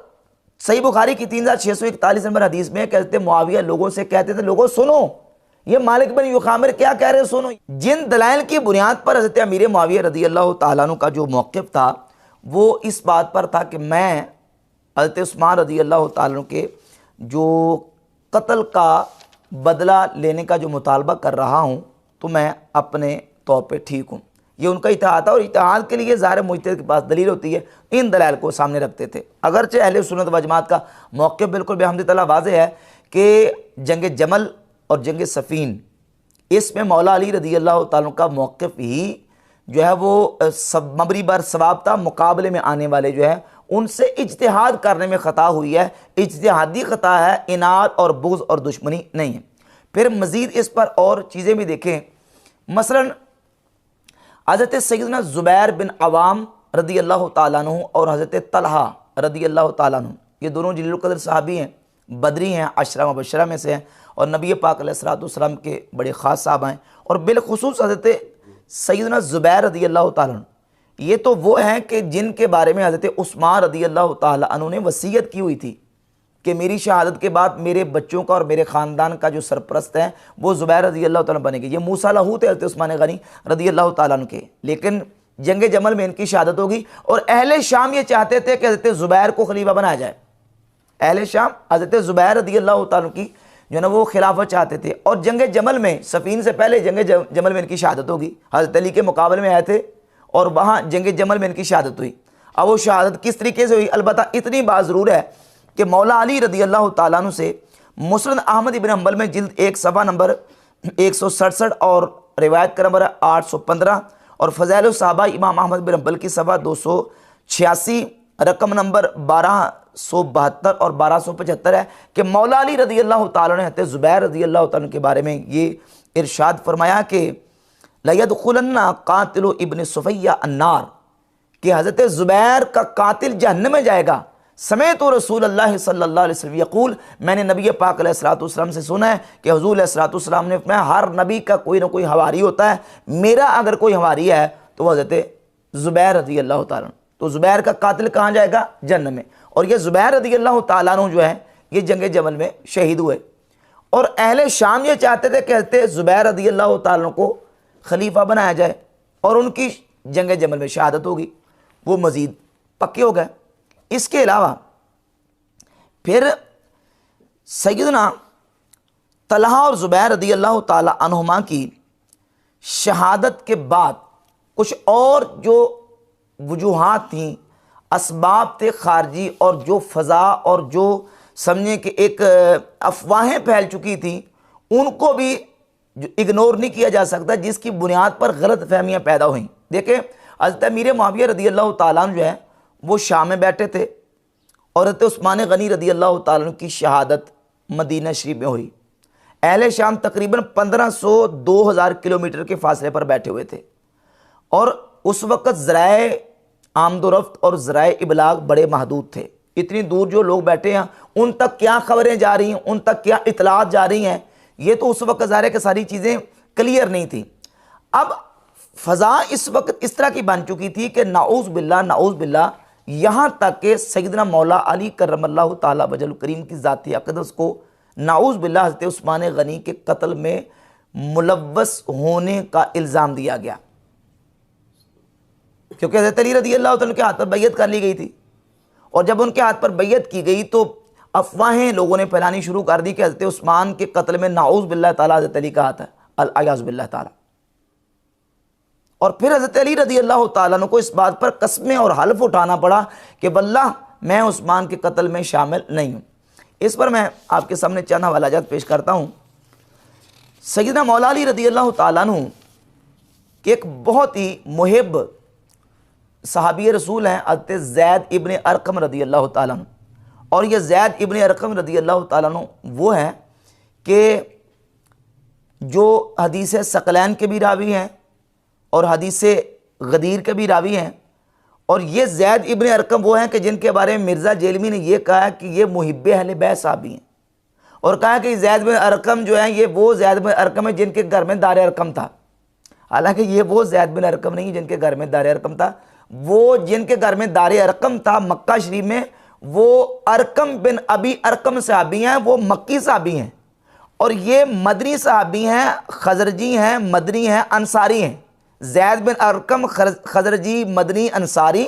सही बुखारी की 3641 नंबर हदीस में कहते मुआविया लोगों से कहते थे, लोगों सुनो, ये मालिक बिन युखामिर क्या कह रहे, सुनो। जिन दलाइल की बुनियाद पर हज़रत अमीर मुआविया रज़ी अल्लाह ताला अन्हु का जो मौक़िफ़ था वो इस बात पर था कि मैं हज़रत उस्मान रज़ी अल्लाह ताला अन्हु के जो कत्ल का बदला लेने का जो मुतालबा कर रहा हूँ तो मैं अपने तौर पे ठीक हूँ। ये उनका इत्तेहाद था और इत्तेहाद के लिए ज़ाहिर मुज्तहिद के पास दलील होती है, इन दलाइल को सामने रखते थे। अगरचे अहले सुन्नत व जमात का मौक़िफ़ बिल्कुल बेहमदुलिल्लाह वाज़ेह है कि जंग जमल और जंग सफ़ीन, इसमें मौला अली रज़ी अल्लाह ताला का मौक़िफ़ ही जो है वो मबरी बर सवाब था। मुकाबले में आने वाले जो है उनसे इज्तिहाद करने में ख़ता हुई है, इज्तिहादी ख़ता है, इनाद और बुग़्ज़ और दुश्मनी नहीं है। फिर मज़ीद इस पर और चीज़ें भी देखें मसलन हज़रत सैयदना ज़ुबैर बिन अवाम रदी अल्लाह ताला अन्हु और हज़रत तलहा रदी अल्लाह ताला अन्हु, ये दोनों जलीलुल क़द्र सहाबी हैं, बदरी हैं, अशरा मुबशरा में से हैं और नबी पाक अलैहिस्सलाम के बड़े ख़ास साहब हैं। और बिलखुसूस हज़रत सैयदना ज़ुबैर रदी अल्लाह ताला अन्हु, ये तो वो हैं कि जिनके बारे में हज़रत उस्मान रदी अल्लाह ताला अन्हु ने वसीयत की हुई थी कि मेरी शहादत के बाद मेरे बच्चों का और मेरे ख़ानदान का जो सरपरस्त है वो ज़ुबैर रदी अल्लाह ताला बनेंगे। ये मूसा लहू थे हज़रत उस्मान गनी रदी अल्लाह ताला अन्हु के, लेकिन जंग जमल में इनकी शहादत होगी। और अहले शाम ये चाहते थे कि हज़रत ज़ुबैर को खलीफा बनाया जाए। अहले शाम हज़रत ज़ुबैर रदी अल्लाह ताला की जो ना वो खिलाफत चाहते थे। और जंग जमल में, सफ़ीन से पहले जंग जमल में इनकी शहादत होगी। हज़रत अली के मुकाबले में आए थे और वहाँ जंग जमल में इनकी शहादत हुई। अब वो शहादत किस तरीके से हुई, अलबत्ता इतनी बात ज़रूर है कि मौला अली रदी अल्लाह ताला अन्हु से मुस्नद अहमद इब्न हंबल में जिल्द 1 सफ़ा नंबर 167 और रिवायत का नंबर 815 और फ़ज़ाइल सहाबा इमाम अहमद बिन हंबल की सफ़ा 286 रकम नंबर 1272 और 1275 है कि मौला अली रदी अल्लाह ताला ने हज़रत ज़ुबैर रदी अल्लाह ताला के बारे में ये इरशाद फरमाया कि लयदखुलन्ना कातिल इब्न सुफ़ैया अन्नार, कि हज़रत ज़ुबैर का कातिल जहन्नम में जाएगा। समय तो रसूल अल्लाह सल्लल्लाहु अलैहि वसल्लम यक़ूल, मैंने नबी पाक अलैहिस्सलाम से सुना है कि हुज़ूर अलैहिस्सलाम ने फरमाया हर नबी का कोई ना कोई हवारी होता है, मेरा अगर कोई हवारी है तो वह हज़रत ज़ुबैर रदी अल्लाह ताला। तो ज़ुबैर का कातिल कहाँ जाएगा, जन्नत में। और ये ज़ुबैर रदी अल्लाह ताला अन्हु जो है ये जंग जमल में शहीद हुए। और अहले शाम ये चाहते थे कि हज़रत ज़ुबैर रदी अल्लाह ताला अन्हु को खलीफा बनाया जाए और उनकी जंग जमल में शहादत होगी, वो मज़ीद पक्के हो गए। इसके अलावा फिर सैयदना तलहा और ज़ुबैर रदी अल्लाह ताला अन्हुमा की शहादत के बाद कुछ और जो वजूहात थीं, असबाब थे खारजी, और जो फ़ज़ा और जो समझे कि एक अफवाहें फैल चुकी थी, उनको भी जो इग्नोर नहीं किया जा सकता, जिसकी बुनियाद पर गलत फहमियाँ पैदा हुई। देखें, हज़रत अमीर मुआविया रदी अल्लाह ताला अन्हु जो है वो शाम में बैठे थे और हज़रत उस्मान गनी रदी अल्लाह ताला अन्हु की शहादत मदीना शरीफ में हुई। अहले शाम तकरीबन 1500-2000 किलोमीटर के फासले पर बैठे हुए थे और उस वक़्त ज़राए आमदोरफ्त और ज़राए इबलाग बड़े महदूद थे। इतनी दूर जो लोग बैठे हैं उन तक क्या खबरें जा रही हैं, उन तक क्या इतलात जा रही हैं, ये तो उस वक्त ज़ाहिर है कि सारी चीज़ें क्लियर नहीं थी। अब फ़ज़ा इस वक्त इस तरह की बन चुकी थी कि नाऊज़ बिल्लाह यहाँ तक कि सैयदना मौला अली करमल्लाहु ताला वजहुल करीम की ज़ाती अक़दस को नाऊज़ बिल्लाह हज़रत उस्मान गनी के कत्ल में मुलव्वस होने का इल्ज़ाम दिया गया, क्योंकि हज़रत अली रदी अल्लाह ताला के हाथ पर बैयत कर ली गई थी। और जब उनके हाथ पर बैयत की गई तो अफवाहें लोगों ने फैलानी शुरू कर दी कि हज़रत उस्मान के कत्ल में नाऊज़ बिल्लाह ताला हज़रत अली का हाथ है, अल-अयाज़ बिल्लाह ताला। और फिर हज़रत अली रदी अल्लाह ताला को इस बात पर कसमें और हल्फ उठाना पड़ा कि वल्लाह मैं उस्मान के कत्ल में शामिल नहीं हूँ। इस पर मैं आपके सामने चंद हवालाजात पेश करता हूँ। सैयदना मौला अली रदी अल्लाह ताला के एक बहुत ही मुहिब सहाबी रसूल हैं हज़रत ज़ैद इब्न अरकम रदी अल्लाह ताला। और ये ज़ैद इब्न अरकम रदी अल्लाह ताला वो हैं कि जो हदीस सकलैन के भी रावी हैं और हदीस गदीर के भी रावी हैं। और ये ज़ैद इब्न अरकम वो हैं कि जिनके बारे में मिर्ज़ा जेलमी ने यह कहा कि ये मुहिब्बे अहले बैत साहबी हैं, और कहा कि ज़ैद बिन अरकम जो हैं ये वो ज़ैद बिन अरकम है जिनके घर में दार अरकम था। हालांकि ये वो ज़ैद बिन अरकम नहीं जिनके घर में दार अरकम था, वो जिनके घर में दार अरकम था मक्का शरीफ में, वो अरकम बिन अबी अरकम सहाबी हैं, वो मक्की सहाबी हैं। और ये मदनी सहाबी हैं, खजरजी हैं, मदनी हैं, अंसारी हैं। ज़ैद बिन अरकम खजरजी, मदनी, अंसारी,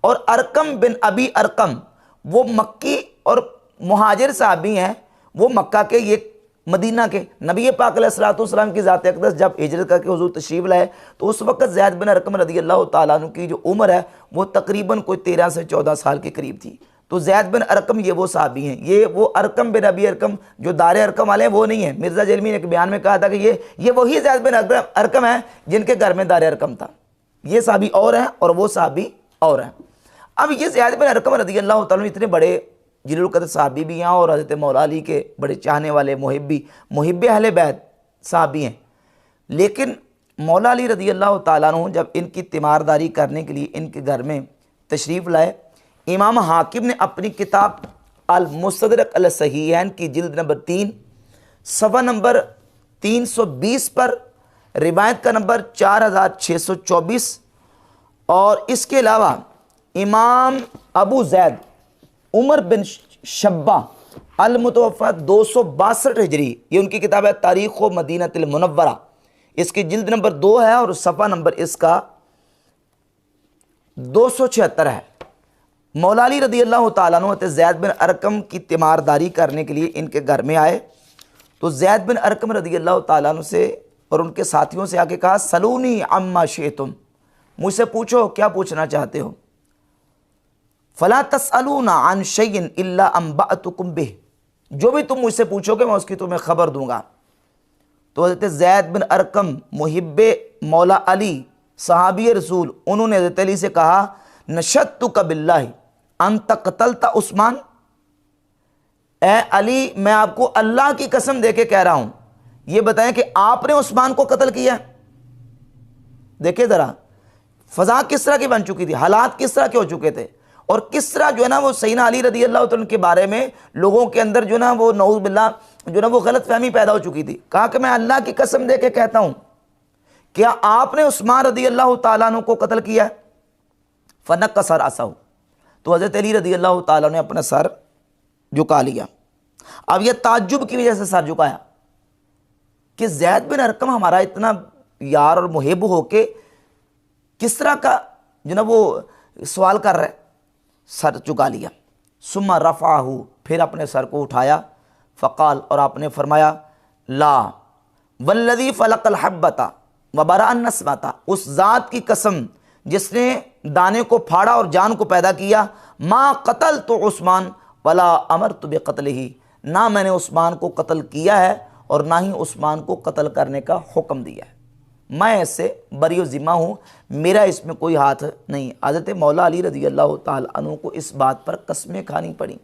और अरकम बिन अबी अरकम वो मक्की और मुहाजिर सहाबी हैं, वो मक्का के, ये मदीना के। नबी पाक अलैहिस्सलाम की ज़ात अक़दस जब हिजरत करके हुज़ूर तशरीफ़ लाए तो उस वक़्त ज़ैद बिन अरकम रदी अल्लाह ताला अन्हु की जो उम्र है वो तकरीबन कोई 13 से 14 साल के करीब थी। तो ज़ैद बिन अरकम ये वो सहाबी हैं, ये वो अरकम बिन अबी अरकम जो दार अरकम वाले हैं वो नहीं है। मिर्ज़ा जेलमी ने एक बयान में कहा था कि ये वही ज़ैद बिन अरकम है जिनके घर में दार अरकम था। ये सहाबी और हैं और वो सहाबी और हैं। अब ये ज़ैद बिन अरकम रदी अल्लाह ताला इतने बड़े जलील क़द्र सहाबी भी हैं और हज़रत मौला अली के बड़े चाहने वाले मुहिब्बे अहले बैत सहाबी हैं। लेकिन मौला अली रज़ी अल्लाह ताला अन्हु जब इनकी तीमारदारी करने के लिए इनके घर में तशरीफ़ लाए, इमाम हाकिम ने अपनी किताब अल मुस्तदरक अल सहीहैन की जिल्द नंबर 3 सफ़ा नंबर 320 पर रिवायत का नंबर 4624 और इसके अलावा इमाम अबू जैद उमर बिन शब्बा अल मुतवफ़ा 262 हिजरी, ये उनकी किताब है तारीख़ मदीनतुल मुनव्वरा, इसकी जिल्द नंबर 2 है और सफ़ा नंबर इसका 276 है। मौला अली रज़ी अल्लाह ताला अन्हु ज़ैद बिन अरकम की तीमारदारी करने के लिए इनके घर में आए तो ज़ैद बिन अरकम रज़ी अल्लाह ताला अन्हु से और उनके साथियों से आके कहा, सलूनी अम्मा शिअतुम, मुझसे पूछो क्या पूछना चाहते हो। फला तसअलूना अन शैइन इल्ला अंबअतुकुम बिह, जो भी तुम मुझसे पूछोगे मैं उसकी तुम्हें खबर दूंगा। तो हज़रत ज़ैद बिन अरकम मुहिब्बे मौला अली सहाबी रसूल, उन्होंने हज़रत अली से कहा, नशत्तुका बिल्लाहि अंत क़तलता उस्मान, ए अली मैं आपको अल्लाह की कसम दे के कह रहा हूं, ये बताएं कि आपने उस्मान को कत्ल किया। देखिए ज़रा फ़ज़ा किस तरह की बन चुकी थी, हालात किस तरह के हो चुके थे और किस तरह जो है ना वो सैयदना अली रज़ी अल्लाह तआला के बारे में लोगों के अंदर जो ना वो नऊज़ बिल्लाह जो ना वो गलत फहमी पैदा हो चुकी थी। कहा कि मैं अल्लाह की कसम दे के कहता हूं, क्या आपने उस्मान रज़ी अल्लाह तआला अन्हु को कत्ल किया है। फ़नक्का सर असहु, तो हज़रत अली रज़ी अल्लाह तआला ने अपना सर झुका लिया। अब यह ताज्जुब की वजह से सर झुकाया कि ज़ैद बिन अरकम हमारा इतना यार और मुहिब होके किस तरह का जो ना वो सवाल कर रहा है। सर झुका लिया। सुम्मा रफ़ाहू, फिर अपने सर को उठाया। फ़क़ाल, और आपने फरमाया, ला वल्लज़ी फ़लक़ल हब्बता व बरअन नस्मता, उस ज़ात की कसम जिसने दाने को फाड़ा और जान को पैदा किया, मा क़तल तो उस्मान वला अमर तो बेक़त्लिही, ना मैंने उस्मान को कत्ल किया है और ना ही उस्मान को कत्ल करने का हुक्म दिया है, मैं इससे बरी ज़िम्मा हूँ, मेरा इसमें कोई हाथ नहीं। हज़रत मौला अली रज़ी अल्लाह तआला अन्हु को इस बात पर कस्में खानी पड़ी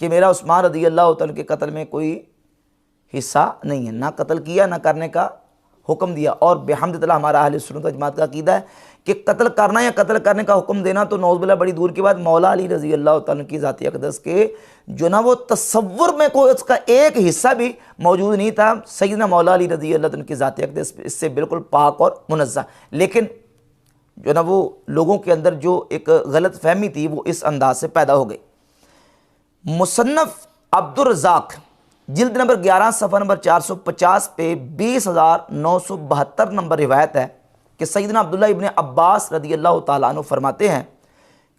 कि मेरा उस्मान रज़ी अल्लाह तआला के कत्ल में कोई हिस्सा नहीं है, ना कत्ल किया ना करने का हुक्म दिया। और बेहम्दुलिल्लाह हमारा अहले सुन्नत व जमात का अकीदा है कि कत्ल करना या कत्ल करने का हुक्म देना तो नौज़ बिल्लाह बड़ी दूर की बात, मौला अली रज़ी अल्लाह तआला की ज़ाती अक़दस के जो ना वो तसव्वुर में कोई उसका एक हिस्सा भी मौजूद नहीं था। सैयदना मौला अली रज़ी अल्लाह तआला की ज़ाती अक़दस इससे बिल्कुल पाक और मुनज़्ज़ह, लेकिन जो ना वो लोगों के अंदर जो एक गलत फहमी थी वो इस अंदाज से पैदा हो गई। मुसन्नफ़ अब्दुर रज़्ज़ाक़ जिल्द नंबर 11 सफ़ा नंबर 450 पे 20,972 नंबर रिवायत है कि सैयदना अब्दुल्ला इब्न अब्बास रज़ी अल्लाह तआला अन्हु फरमाते हैं,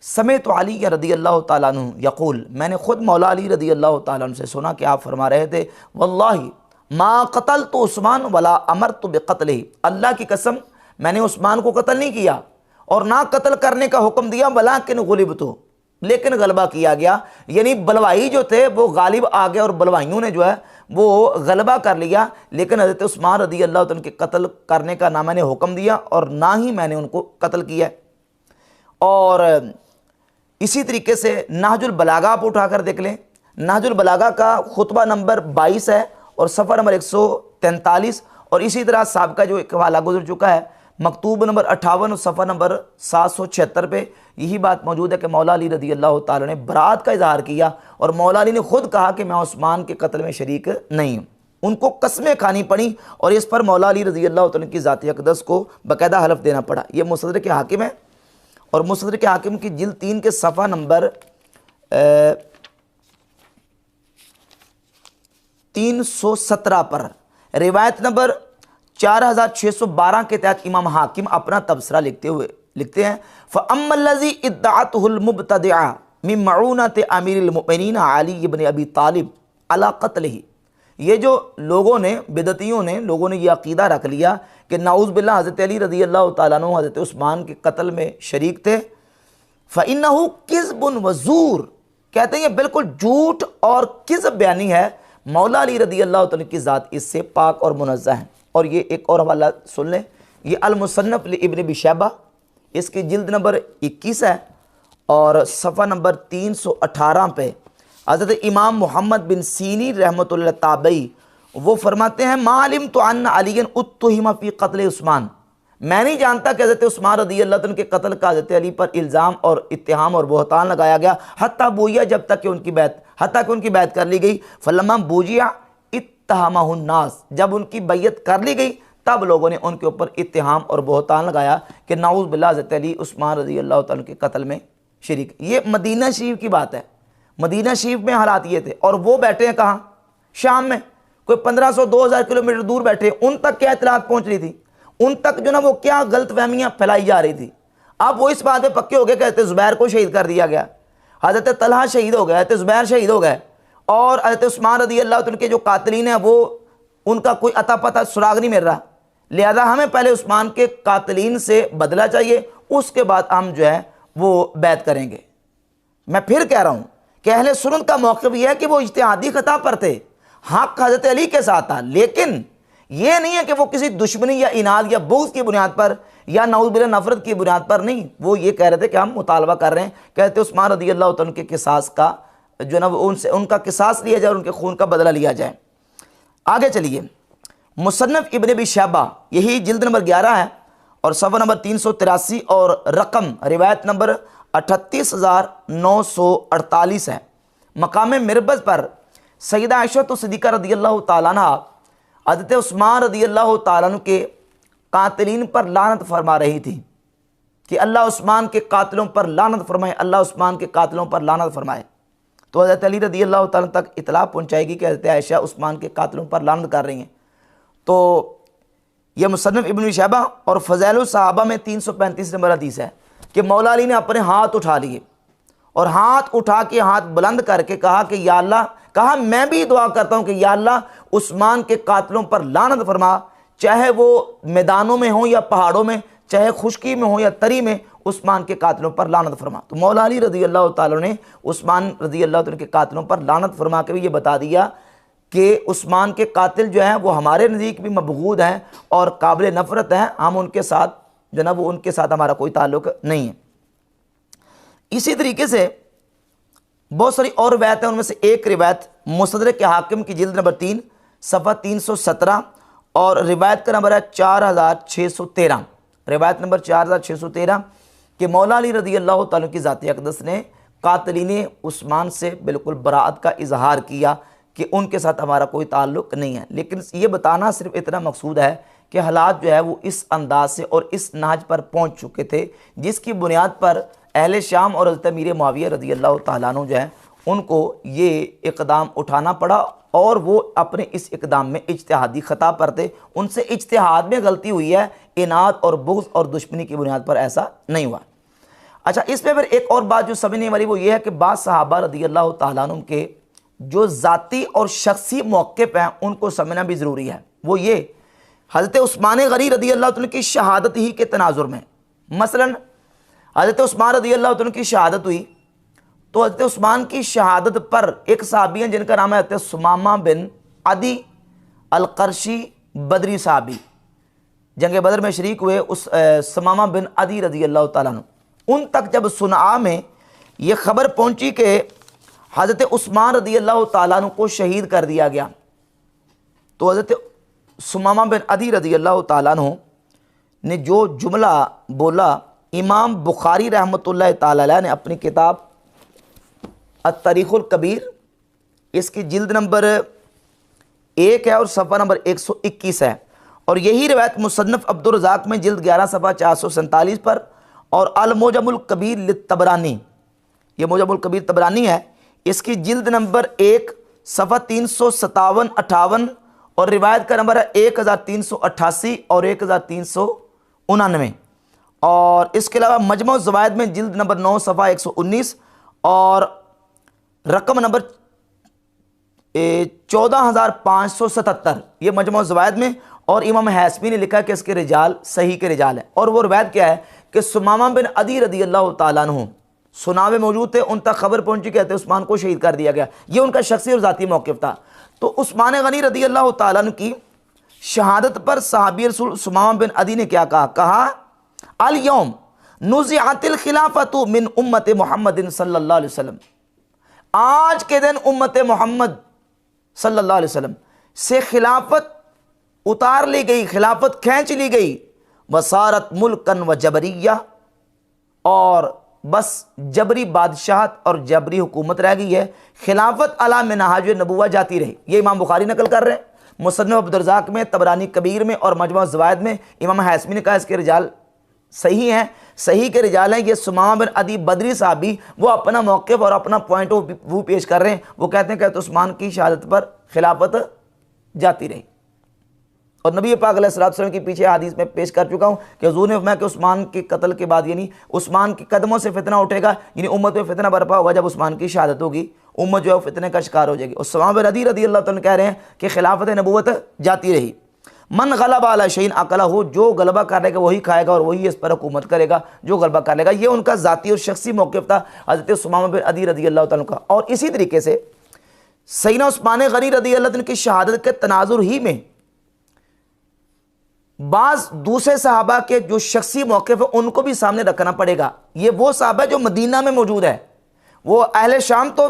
समेत अली रज़ी अल्लाह तआला अन्हु यक़ूल, मैंने ख़ुद मौला अली रज़ी अल्लाह तआला अन्हु से सुना कि आप फरमा रहे थे, वल्लाहि मा क़तल तो उस्मान वला अमर तो बेक़त्लिही, अल्लाह की कसम मैंने उस्मान को कत्ल नहीं किया और ना कत्ल करने का हुक्म दिया, वलाकिन गुलिबतु, लेकिन गलबा किया गया, यानी बलवाई जो थे वो गालिब आ गए और बलवाइयों ने जो है वो गलबा कर लिया, लेकिन हज़रत उस्मान रज़ी अल्लाह तआला के कत्ल करने का ना मैंने हुक्म दिया और ना ही मैंने उनको कत्ल किया। और इसी तरीके से नहजुल बलागा आप उठाकर देख लें, नहजुल बलागा का खुतबा नंबर 22 है और सफ़ा नंबर 143, और इसी तरह साहब जो एक हवाला गुजर चुका है मकतूब नंबर 58 और सफ़ा नंबर 776 पे यही बात मौजूद है कि मौला अली रज़ी अल्लाह तआला ने बरात का इजहार किया और मौला अली ने खुद कहा कि मैं उस्मान के कत्ल में शरीक नहीं हूँ। उनको कस्में खानी पड़ी और इस पर मौला अली रज़ी अल्लाह तआला की ज़ाती अक़दस को बाकायदा हलफ देना पड़ा। ये मुस्तदरक के हाकिम है और मुस्तदरक के हाकिम की जिल्द 3 के सफ़ा नंबर 317 पर रिवायत नंबर 4612 के तहत इमाम हाकिम अपना तबसरा लिखते हैं, फ़अम्मल्लज़ी इद्दअतहुल मुब्तदिआ मिन मऊनत अमीरुल मुमिनीन अली इब्न अबी तालिब अला क़त्लिही, ये जो लोगों ने बिदतियों ने लोगों ने यह अक़ीदा रख लिया कि नाउज़ बिल्लाह हज़रत अली रज़ी अल्लाह तआला अन्हु हज़रत उस्मान के कत्ल में शरीक थे। फ़इन्नहु किज़्बुन व ज़ूर, कहते हैं ये बिल्कुल झूठ और किज़्ब बयानी है, मौला अली रज़ी अल्लाह तआला की ज़ात इससे पाक और मुनज़्ज़ह है। और ये एक और हवाला सुन लें, ये अल मुसन्नफ़ इब्न अबी शैबा, इसकी जिल्द नंबर 21 है और सफ़ा नंबर 318 पे हज़रत इमाम मोहम्मद बिन सीनी रहमतुल्लाह ताबई वो फरमाते हैं मालिम तो अन्ना अलीन उत्तुहिमा फी क़त्ल उस्मान, मैं नहीं जानता कि हज़रत उस्मान रज़ी अल्लाह तआला के कत्ल का हज़रत अली पर इल्ज़ाम और इत्तिहाम और बहतान लगाया गया, हत्ता बोया जब तक कि उनकी बैत कर ली गई। फलम्मा बोजिया इत्तहमहुन्नास, जब उनकी बैयत कर ली गई तब लोगों ने उनके ऊपर इत्तिहाम और बहतान लगाया कि नाऊज़ बिल्लाह हज़रत अली उस्मान रज़ी अल्लाह तआला के कत्ल में शरीक। ये मदीना शरीफ की बात है, मदीना शरीफ में हालात ये थे और वो बैठे हैं कहाँ, शाम में, कोई 1500-2000 किलोमीटर दूर बैठे। उन तक क्या इत्तलात पहुँच रही थी, उन तक जो ना वो क्या गलतफहमियाँ फैलाई जा रही थी। अब वो इस बात पे पक्के हो गए कि हज़रत ज़ुबैर को शहीद कर दिया गया, हज़रत तलहा शहीद हो गए, हज़रत ज़ुबैर शहीद हो गए, और हज़रत उस्मान रज़ी अल्लाह तआला के जो कातिलीन हैं वो उनका कोई अता पता सुराग नहीं मिल रहा, लिहाजा हमें पहले उस्मान के कातिलीन से बदला चाहिए, उसके बाद हम जो है वो बैत करेंगे। मैं फिर कह रहा हूँ कि अहले सुन्नत का मौक़िफ़ यह है कि वो इज्तिहादी ख़ता पर थे, हक़ हज़रत अली के साथ था, लेकिन ये नहीं है कि वो किसी दुश्मनी या इनाद या बुग़्ज़ की बुनियाद पर या नाऊज़ बिल्लाह नफ़रत की बुनियाद पर नहीं। वो ये कह रहे थे कि हम मुतालबा कर रहे हैं, कहते उस्मान रज़ी अल्लाह तआला के किसास का जो ना वो उनसे उनका किसास लिया जाए और उनके खून का बदला लिया जाए। आगे चलिए, मुसन्नफ़ इब्न अबी शैबा, यही जिल्द नंबर 11 है और सफ़ा नंबर 383 और रकम रिवायत नंबर 38948 है। मकाम मिरबज़ पर सैयदा आयशा सिद्दीक़ा रज़ियल्लाहु ताला अन्हा हज़रत उस्मान रज़ियल्लाहु ताला अन्हु के कातिलीन पर लानत फरमा रही थी कि अल्लाह उस्मान के कातिलों पर लानत फरमाए, अल्लाह उस्मान के कातिलों पर लानत फरमाए। तो हज़रत अली रज़ियल्लाहु ताला तक इतला पहुँचाएगी कि हज़रत आयशा उस्मान के कातिलों पर लानत कर रही हैं। तो यह मुसन्नफ़ इब्न शैबा और फ़ज़ाइल सहाबा में 335 नंबर हदीस है कि मौला अली ने अपने हाथ उठा लिए और हाथ उठा के हाथ बुलंद करके कहा कि या अल्लाह, कहा मैं भी दुआ करता हूँ कि या अल्लाह उस्मान के कातिलों पर लानत फरमा, चाहे वो मैदानों में हो या पहाड़ों में, चाहे खुश्की में हो या तरी में, उस्मान के कातिलों पर लानत फरमा। तो मौला अली रज़ी अल्लाह तआला ने उस्मान रज़ी अल्लाह तआला के कातिलों पर लानत फरमा के भी ये बता दिया कि उस्मान के कातिल जो हैं वो हमारे नज़दीक भी मबगूद हैं और काबिल नफ़रत हैं, हम उनके साथ जो ना वो उनके साथ हमारा कोई ताल्लुक़ नहीं है। इसी तरीके से बहुत सारी और रिवायत है, उनमें से एक रिवायत मुस्तदरक के हाकिम की जिल्द नंबर 3 सफ़ा 317 और रिवायत का नंबर है 4613, रिवायत नंबर 4613 कि मौला अली रज़ी अल्लाह तआला की ज़ात अक़दस ने कातिलीन उस्मान से बिल्कुल बराअत का इजहार किया कि उनके साथ हमारा कोई ताल्लुक़ नहीं है। लेकिन ये बताना सिर्फ इतना मकसूद है कि हालात जो है वो इस अंदाज से और इस नहज पर पहुँच चुके थे जिसकी बुनियाद पर अहले शाम और हज़रत अमीर मुआविया रज़ी अल्लाह तआला अन्हु जो है उनको ये इक़दाम उठाना पड़ा और वो अपने इस इक़दाम में इज्तिहादी ख़ता पर थे, उनसे इज्तिहाद में गलती हुई है, इनाद और बुग़्ज़ और दुश्मनी की बुनियाद पर ऐसा नहीं हुआ। अच्छा, इसमें फिर एक और बात जो समझने वाली वो ये है कि बाद सहाबा रज़ी अल्लाह तआला अन्हुम के जो ज़ाती और शख्सी मौक़िफ़ हैं उनको समझना भी ज़रूरी है। वो ये हज़रत उस्मान गनी रज़ी अल्लाह तआला की शहादत ही के तनाजुर में, मसलन हज़रत उस्मान रज़ी अल्लाह तआला की शहादत हुई तो हज़रत उस्मान की शहादत पर एक सहाबी हैं जिनका नाम है हज़रत सुमामा बिन अदी अल-क़रशी बदरी साहबी, जंग बदर में शरीक हुए उस सुमामा बिन अदी रज़ी अल्लाह तआला अन्हु, उन तक जब सुनआ में ये ख़बर पहुँची कि हज़रत उस्मान रज़ी अल्लाह तआला अन्हु को शहीद कर दिया गया, तो हज़रत सुमामा बिन अदी रज़ी अल्लाह तआला अन्हु ने जो जुमला बोला, इमाम बुखारी रहमतुल्लाह तआला अलैह ने अपनी किताब अत-तारीख़ुल कबीर, इसकी जिल्द नंबर 1 है और सफ़ा नंबर 121 है, और यही रिवायत मुसन्नफ़ अब्दुर रज़ाक़ में जिल्द 11 सफ़ा 447 पर और अल-मुजमुल कबीर लित-तबरानी, ये मुजमुल कबीर तबरानी है, इसकी जिल्द नंबर 1 सफ़ा 357-58 और रिवायत का नंबर है 1388 और 1399, और इसके अलावा मजमू ज़वाइद में जिल्द नंबर 9 सफ़ा 119 और रकम नंबर 14577, ये मजमू ज़वाइद में, और इमाम हैसमी ने लिखा कि इसके रिजाल सही के रिजाल है। और वो रिवायत क्या है कि सुमामा बिन अदी रज़ी अल्लाह तआला अन्हु सुनावे मौजूद थे, उन तक खबर पहुंची कहते उस्मान को शहीद कर दिया गया, ये उनका शख्सी और ज़ाती मौक़िफ़ था। तो उस्मान गनी रज़ी अल्लाह तआला अन्हु की शहादत पर सहाबी रसूल सुमामा बिन अदी ने क्या कहा, कहा अल यौम नुज़िअतिल खिलाफतु मिन उम्मत मुहम्मदिन सल्लल्लाहु अलैहि वसल्लम, आज के दिन उम्मत मोहम्मद सल्लल्लाहु अलैहि वसल्लम से खिलाफत उतार ली गई, खिलाफत खींच ली गई। वसारत मुल्कन व जबरिया, और बस जबरी बादशाहत और जबरी हुकूमत रह गई है। खिलाफत अला मिनहाज नबुव्वा जाती रही। ये इमाम बुखारी नकल कर रहे हैं। मुसन्नफ़ अब्दुर्रज़ाक़ में, तबरानी कबीर में और मजमू ज़वाइद में इमाम हाशमी ने कहा इसके रिजाल सही हैं, सही के रिजाल हैं। ये सुमामा बिन अदी बदरी साहबी वो अपना मौक़िफ़ और अपना पॉइंट ऑफ व्यू पेश कर रहे हैं। वो कहते हैं कि उस्मान की शहादत पर खिलाफत जाती रही। और नबी पाक अलैहिस्सलातु वस्सलाम के पीछे हदीस में पेश कर चुका हूँ कि हुज़ूर ने फरमाया कि उस्मान के कत्ल के बाद, यानी उस्मान के कदमों से फितना उठेगा, यानी उम्मत में फितना बर्पा होगा। जब उस्मान की शहादत होगी, उम्मत जो है फितने का शिकार हो जाएगी। और उस्मान बिन अदी रज़ियल्लाहु तआला कह रहे हैं कि खिलाफत नबुव्वत जाती रही। मन गलबा अला शैइन अकला हो, जो गलबा कर लेगा वही खाएगा और वही इस पर हुकूमत करेगा, जो गलबा कर लेगा। ये उनका ज़ाती और शख्सी मौक़िफ़ था हज़रत उस्मान बिन अदी रज़ियल्लाहु तआला का। और इसी तरीके से सैयदना उस्मान गनी रज़ियल्लाहु तआला की शहादत के तनाजुर ही में बाज़ दूसरे सहाबा के जो शख्सी मौक़िफ़ है उनको भी सामने रखना पड़ेगा। ये वो सहाबा जो मदीना में मौजूद है, वो अहले शाम तो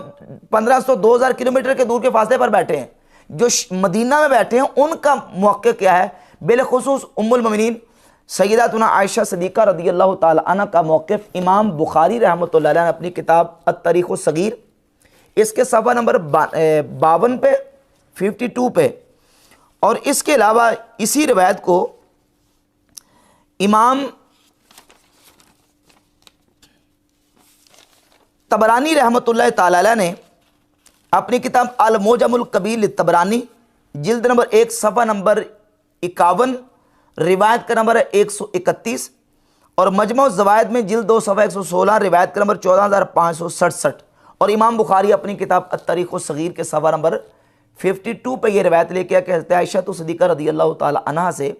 1500-2000 किलोमीटर के दूर के फासले पर बैठे हैं, जो मदीना में बैठे हैं उनका मौक़िफ़ क्या है। बिलखुसूस उम्मुल मोमिनीन सय्यदातुना आयशा सिद्दीक़ा रज़ियल्लाहु ताला अन्हा का मौक़िफ़ इमाम बुखारी रहमतुल्लाह अलैह ने अपनी किताब अत-तारीख़ अस-सग़ीर इसके सफ़ा नंबर 52 पे 52 पे, और इसके अलावा इसी रिवायत को इमाम तबरानी रहमतुल्लाह ताला अलैह ने अपनी किताब अल-मुअजमुल कबीर तबरानी जिल्द नंबर 1 सफ़ा नंबर 51 रिवायत का नंबर 131, और मजमू ज़वाइद में जिल्द 2 सफ़ा 116 रिवायत का नंबर 14567, और इमाम बुखारी अपनी किताब अत-तारीख़ अस-सग़ीर के सफ़ा नंबर 52 पे ये रिवायत लेके आया कि हज़रत आयशा सिद्दीक़ा रज़ियल्लाहु ताला अन्हा से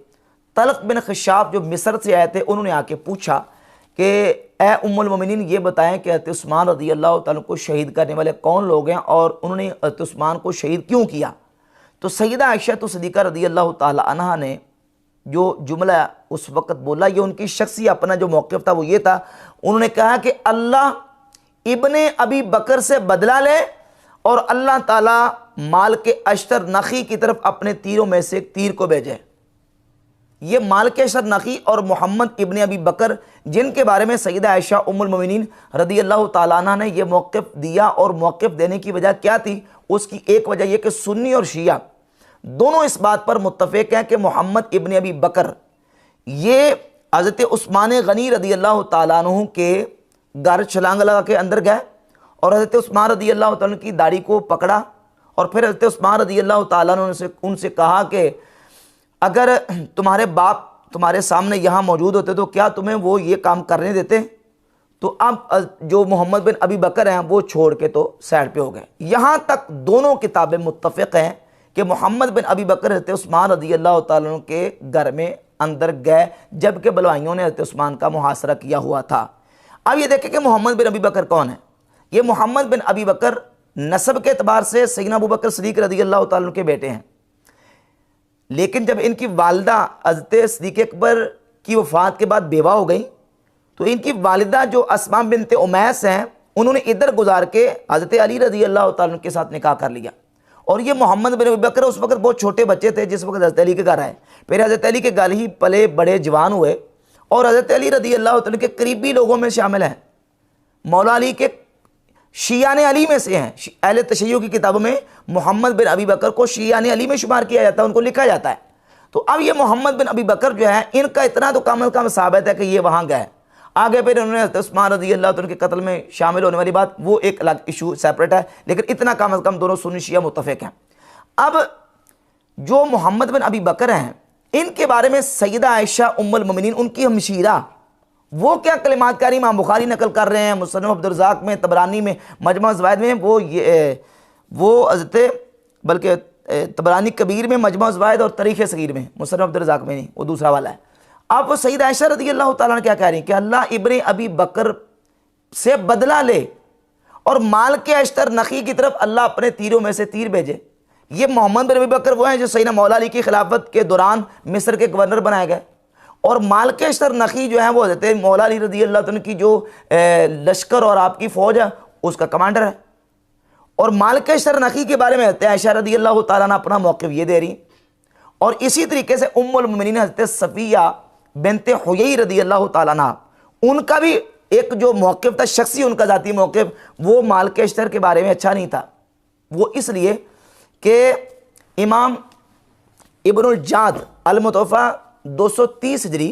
तलक़ बिन ख़िशाब जो मिस्र से आए थे, उन्होंने आके पूछा कि ए उम्मुल मोमिनीन, ये बताएं कि हज़रत उस्मान रज़ियल्लाहु ताला को शहीद करने वाले कौन लोग हैं और उन्होंने हज़रत उस्मान को शहीद क्यों किया। तो सैयदा आयशा सिद्दीक़ा रज़ियल्लाहु ताला अन्हा ने जो जुमला उस वक़्त बोला, ये उनकी शख्सी अपना जो मौक़िफ़ था वो ये था। उन्होंने कहा कि अल्लाह इब्ने अबी बकर से बदला ले और अल्लाह ताला माल के अश्तर नखी की तरफ अपने तीरों में से एक तीर को भेजे। ये माल के अश्तर नखी और मोहम्मद इब्ने अबी बकर, जिनके बारे में सैयदा आयशा उम्मुल मोमिनीन रज़ियल्लाहु ताला अन्हा ने यह मौक़िफ़ दिया, और मौक़िफ़ देने की वजह क्या थी, उसकी एक वजह यह कि सुन्नी और शिया दोनों इस बात पर मुत्तफ़िक़ हैं कि मोहम्मद इब्ने अबी बकर ये हज़रत उस्मान गनी रज़ियल्लाहु ताला अन्हु के घर छलांग लगा के अंदर गए और हज़रत उस्मान रज़ियल्लाहु ताला की दाढ़ी को पकड़ा, और फिर हज़रत उस्मान रज़ियल्लाहु ताला अन्हु उनसे कहा कि अगर तुम्हारे बाप तुम्हारे सामने यहाँ मौजूद होते तो क्या तुम्हें वो ये काम करने देते। तो अब जो मोहम्मद बिन अबी बकर हैं वो छोड़ के तो साइड पे हो गए। यहाँ तक दोनों किताबें मुत्तफ़िक़ हैं कि मोहम्मद बिन अबी बकर हज़रत उस्मान रज़ियल्लाहु ताला अन्हु के घर में अंदर गए, जबकि बलवाइयों ने हज़रत उस्मान का मुहासरा किया हुआ था। अब ये देखें कि मोहम्मद बिन अबी बकर कौन है। ये मोहम्मद बिन अबी बकर नस्ब के एतबार से सैयदना अबू बकर सिद्दीक़ रज़ियल्लाहु ताला अन्हु के बेटे हैं, लेकिन जब इनकी वालिदा हज़रत सिद्दीक़ अकबर की वफ़ात के बाद बेवा हो गई, तो इनकी वालिदा जो अस्मा बिनते उमैस हैं, उन्होंने इधर गुजार के हज़रत अली रज़ियल्लाहु ताला अन्हु के साथ निकाह कर लिया। और ये मोहम्मद बिन अबी बकर उस वक्त बहुत छोटे बच्चे थे जिस वक्त हज़रत अली के घर आए। फिर हज़रत अली के घर ही पले बड़े जवान हुए और हज़रत अली रज़ियल्लाहु ताला के करीबी लोगों में शामिल हैं। मौला अली के शियान अली में से हैं। अहले तशय्युअ की किताबों में मोहम्मद बिन अबी बकर को शियान अली में शुमार किया जाता है, उनको लिखा जाता है। तो अब ये मोहम्मद बिन अबी बकर जो है, इनका इतना तो कम अज़ कम साबित है कि ये वहाँ गए। आगे फिर उन्होंने उस्मान रज़ियल्लाहु ताला के कत्ल में शामिल होने वाली बात वो एक अलग इशू सेपरेट है, लेकिन इतना कम अज़ कम दोनों सुन्नी शिया मुत्तफ़िक़ हैं। अब जो मोहम्मद बिन अबी बकर हैं, इनके बारे में सैयदा आयशा उम्मुल मोमिनीन उनकी हमशीरा वो क्या कलिमात कारी इमाम बुखारी नकल कर रहे हैं, मुसन्नफ़ अब्दुर्रज़ाक़ में, तबरानी में, मजमू ज़वाइद में, वो हज़रत बल्कि तबरानी कबीर में, मजमू ज़वाइद और तारीख़ सग़ीर में, मुसन्नफ़ अब्दुर्रज़ाक़ में नहीं, वो दूसरा वाला है। अब वो सैयदा आयशा रज़ियल्लाहु ताला अन्हा क्या कह रही हैं कि अल्लाह इब्ने अबी बकर से बदला ले और माल के अश्तर नखी की तरफ अल्लाह अपने तीरों में से तीर भेजे। ये मोहम्मद बिन अबी बकर वो हैं जो सैयदना मौला अली की खिलाफत के दौरान मिस्र के गवर्नर बनाए गए, और माल के अश्तर नखी जो है वो हज़रत मौला अली रज़ियल्लाहु ताला की जो लश्कर और आपकी फ़ौज है उसका कमांडर है। और मालकेशर नकी के बारे में हज़रत आयशा रदी अल्लाह ताला अन्हा अपना मौक़िफ़ ये दे रही, और इसी तरीके से उम्मुल मोमिनीन हज़रत सफ़िया बिन्ते हुयई रदी अल्लाह ताला अन्हा, उनका भी एक जो मौक़िफ़ था, शख्सी उनका ज़ाती मौक़िफ़, वो मालकेशर के बारे में अच्छा नहीं था। वो इसलिए कि इमाम इब्नुल जाद अल-मुतवफ़ा 230 हिजरी,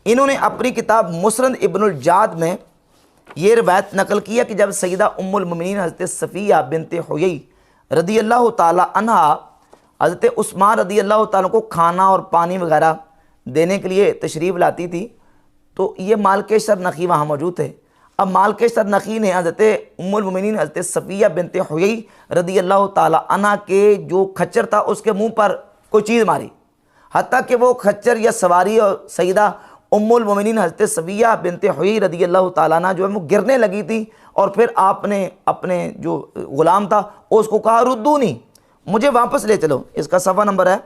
इन्होंने अपनी किताब मुस्नद इब्नुल जाद में ये रिवायत नकल किया कि जब सैयदा उम्मुल मोमिनीन हज़रत सफ़िया बिन्ते हुयई रदी अल्लाह ताला अन्हा हज़रत उस्मान रदी अल्लाह ताला को खाना और पानी वगैरह देने के लिए तशरीफ़ लाती थी, तो ये मालकेशर नकी वहाँ मौजूद थे। अब मालकेशर नकी ने हज़रत उम्मुल मोमिनीन हज़रत सफ़िया बिन्ते हुयई रदी अल्लाह ताला अन्हा के जो खच्चर था उसके मुँह पर कोई चीज़ मारी, हत्ता कि वो खच्चर या सवारी और सैयदा उम्मुल मोमिनीन हज़रत सफ़िया बिन्ते हुयई रदी अल्लाह ताला अन्हा जो है वो गिरने लगी थी, और फिर आपने अपने जो ग़ुलाम था उसको कहा रुद्दूनी, मुझे वापस ले चलो। इसका सफ़ा नंबर है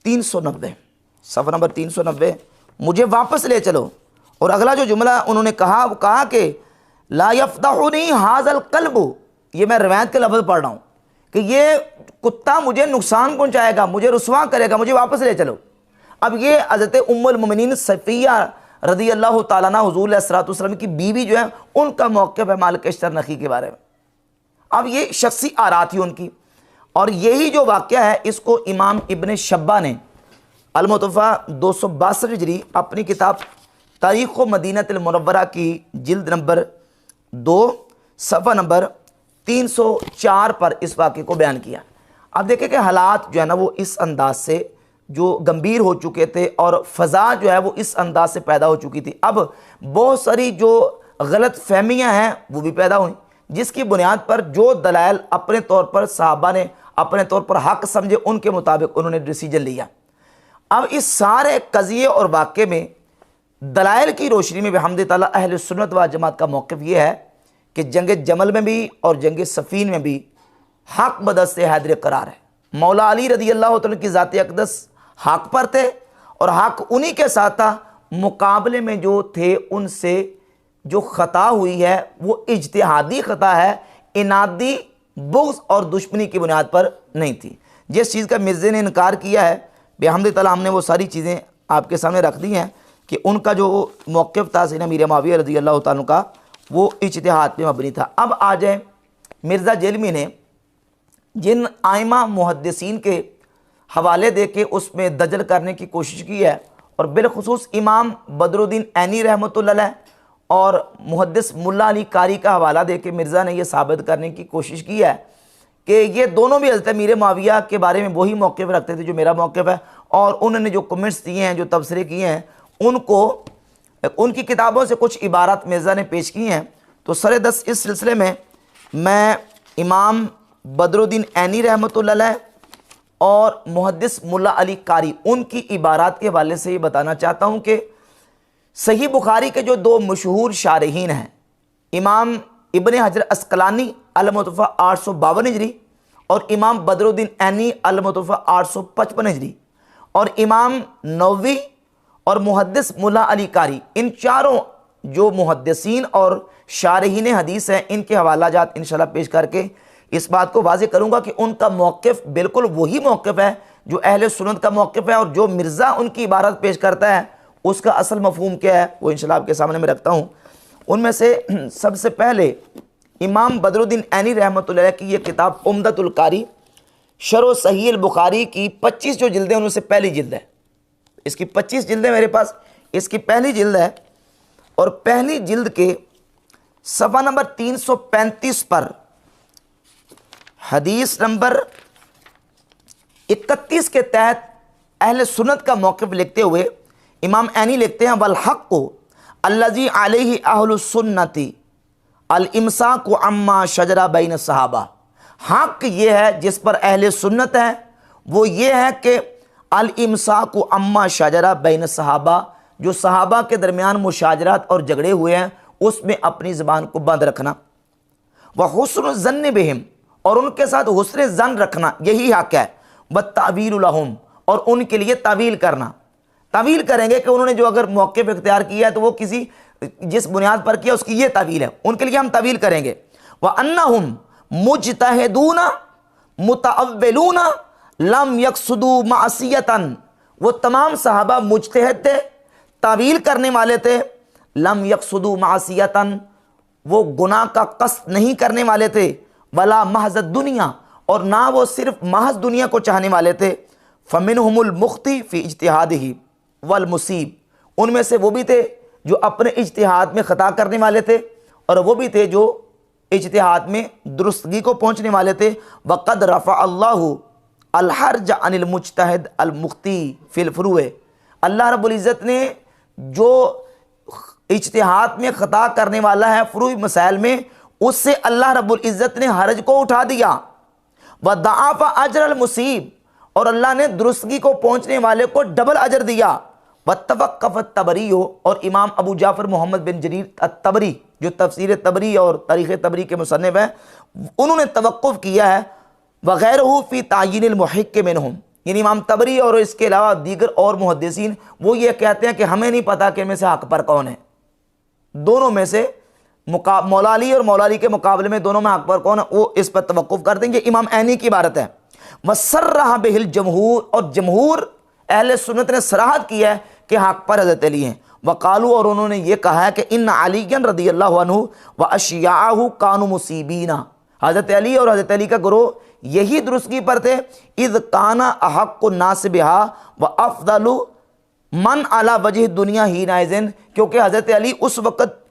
390, सफ़ा नंबर 390, मुझे वापस ले चलो। और अगला जो जुमला उन्होंने कहा वो कहा कि ला यफ़दहुनी हाज़ल क़ल्बु, ये मैं रिवायत के लफ्ज़ पढ़ रहा हूँ कि ये कुत्ता मुझे नुकसान पहुँचाएगा, मुझे रुसवा करेगा, मुझे वापस ले चलो। अब ये हज़रत उम्मुल मोमिनीन सफ़िया रदी अल्लाह ताला अन्हा हुज़ूर अलैहिस्सलातु वस्सलाम की बीवी जो है उनका मौक़िफ़ है मालकेशर नकी के बारे में। अब ये शख्सी आरा थी उनकी, और यही जो वाक़या है इसको इमाम इब्न शब्बा ने अल-मुतवफ़ा 262 हिजरी अपनी किताब तारीख़ मदीनतुल मुनव्वरा की जिल्द नंबर 2 सफ़ा नंबर 304 पर इस वाक़े को बयान किया। अब देखें कि हालात जो है ना वो इस अंदाज से जो गंभीर हो चुके थे और फ़ज़ा जो है वो इस अंदाज से पैदा हो चुकी थी। अब बहुत सारी जो गलत फहमियाँ हैं वो भी पैदा हुई, जिसकी बुनियाद पर जो दलाइल अपने तौर पर सहाबा ने अपने तौर पर हक़ समझे उनके मुताबिक उन्होंने डिसीजन लिया। अब इस सारे कज़िये और वाक़े में दलाइल की रोशनी में बिहम्द ताला अहले सुन्नत व जमात का मौक़िफ़ ये है कि जंग जमल में भी और जंग सफ़ीन में भी हक़ बदस्त हैदर करार है। मौला अली रदी अल्लाह तआला की ज़ात अक़दस हक़ पर थे और हक़ उन्हीं के साथ था, मुकाबले में जो थे उनसे जो ख़ता हुई है वो इज्तिहादी ख़ता है, इनादी बुग़्ज़ और दुश्मनी की बुनियाद पर नहीं थी। जिस चीज़ का मिर्ज़े ने इनकार किया है बिहम्द ताला हमने वो सारी चीज़ें आपके सामने रख दी हैं कि उनका जो मौक़िफ़ था सैयदना मीर मुआविया रज़ी अल्लाह ताला का वो इज्तिहाद पे मबनी था। अब आ जाए मिर्ज़ा जेलमी ने जिन आइमा मुहद्दिसीन के हवाले दे के उसमें दजल करने की कोशिश की है, और बिलखुसूस इमाम बदरुद्दीन ऐनी रहमतुल्लाह अलैह और मुहद्दिस मुल्ला अली कारी का हवाला दे के मिर्ज़ा ने यह साबित करने की कोशिश की है कि ये दोनों भी हज़रत मीर मुआविया के बारे में वही मौक़िफ़ रखते थे जो मेरा मौक़िफ़ है, और उन्होंने जो कमेंट्स दिए हैं, जो तबसरे किए हैं, उनको उनकी किताबों से कुछ इबारत मिर्ज़ा ने पेश की हैं। तो सर दस इस सिलसिले में मैं इमाम बदरुद्दीन ऐनी रहमतुल्लाह अलैह और मुहद्दिस मुल्ला अली कारी उनकी इबारत के हवाले से ये बताना चाहता हूँ कि सही बुखारी के जो दो मशहूर शारहीन हैं, इमाम इब्न हजर अस्कलानी अल-मुतवफ़ा 852 हिजरी और इमाम बदरुद्दीन ऐनी अल-मुतवफ़ा 855 हिजरी, और इमाम नववी और मुहद्दिस मुल्ला अली कारी, इन चारों जो मुहद्दिसीन और शारहीन हदीस हैं इनके हवाला जात इंशाल्लाह पेश करके इस बात को वाज़ेह करूँगा कि उनका मौक़िफ़ बिल्कुल वही मौक़िफ़ है जो अहले सुन्नत का मौक़िफ़ है, और जो मिर्ज़ा उनकी इबारत पेश करता है उसका असल मफ़हूम क्या है वो इंशाल्लाह आपके सामने मैं रखता हूँ। उनमें से सबसे पहले इमाम बदरुद्दीन ऐनी रहमतुल्लाह अलैह की ये किताब उम्दतुल कारी शरह सहीह अल बुखारी की 25 जो जिल्दें उनमें से पहली जिल्द है। इसकी 25 जिल्दें मेरे पास, इसकी पहली जिल्द है, और पहली जिल्द के सफ़ा नंबर 335 पर हदीस नंबर 31 के तहत अहले सुन्नत का मौक़िफ़ लिखते हुए इमाम ऐनी लिखते हैं वल हक़्क़ु अल्लज़ी अलैहि अहलुस सुन्नति अल इमसाकु अम्मा शजरा बैन सहाबा। हक़ ये है जिस पर अहले सुन्नत है, वो ये है कि अल इमसाकु अम्मा शजरा बैन सहाबा, जो सहाबा के दरमियान मुशाजरात और झगड़े हुए हैं उसमें अपनी ज़बान को बंद रखना, व हुस्न ज़न्न बिहिम, और उनके साथ हुस्न ज़न रखना, यही हक़ है। व तावील लहुम, और उनके लिए तावील करना, तावील करेंगे कि उन्होंने जो अगर मौक़िफ़ इख्तियार किया है तो वो किसी जिस बुनियाद पर किया उसकी ये तावील है, उनके लिए हम तावील करेंगे। व अन्नहुम मुजतहिदूना मुतअव्विलूना लम यक़सुदू मासियतन, वो तमाम सहाबा मुजतहिद थे, तावील करने वाले थे। लम यक़सुदू मासियतन, वो गुनाह का कस्द नहीं करने वाले थे। वला महज़ दुनिया, और ना वो सिर्फ महज दुनिया को चाहने वाले थे। फ़मिनहुमुल मुख्ती फ़ी इज्तिहादिही वल मुसीब, उनमें से वो भी थे जो अपने इज्तिहाद में ख़ता करने वाले थे, और वो भी थे जो इज्तिहाद में दुरुस्तगी को पहुँचने वाले थे। वक़द रफ़ा अल्लाहु अल हर्ज अनिल मुज्तहिद अल मुख्ती फ़िल फ़ुरूए, अल्लाह रब्बुल इज़्ज़त ने जो इज्तिहाद में ख़ता करने वाला है फ़ुरूई मसाइल में, उससे अल्लाह रब्बुल इज़्ज़त ने हर्ज को उठा दिया। व दआफ़ा अजर अल मुसीब, और अल्लाह ने दुरुस्तगी को पहुँचने वाले को डबल अजर दिया। व तवक्क़फ़ तबरी हो, और इमाम अबू जाफ़र मोहम्मद बिन जरीर अत-तबरी जो तफसीर तबरी और तारीख़ तबरी के मुसन्निफ़ हैं, उन्होंने तवक्कुफ़ किया है वग़ैरहु फ़ी तायीनिल मुहिक्क मिनहुम, यानी इमाम तबरी और इसके अलावा दीगर और मुहद्दिसीन वो ये कहते हैं कि हमें नहीं पता कि इनमें से हक़ पर कौन है। दोनों में से मौला अली और मौला अली के मुकाबले में दोनों में हक़ पर कौन है, वो इस पर तवक्कुफ़ कर देंगे। इमाम ऐनी की इबारत है। वसर्रह बिहिल जमहूर, और जमहूर अहले सुन्नत ने सराहत की है कि हक़ पर हज़रत अली हैं। वक़ालू, और उन्होंने ये कहा है कि इन्न अलीयन रज़ियल्लाहु अन्हु व अशियाअहु कानू मुसीबीना, हज़रत अली और हज़रत अली का गुरोह यही दुरुस्तगी पर थे। इज़ काना अहक्कुन नास बिहा व अफ़ज़लु मन अला वजह दुनिया ही नाइज़िन, क्योंकि हज़रत अली उस वक़्त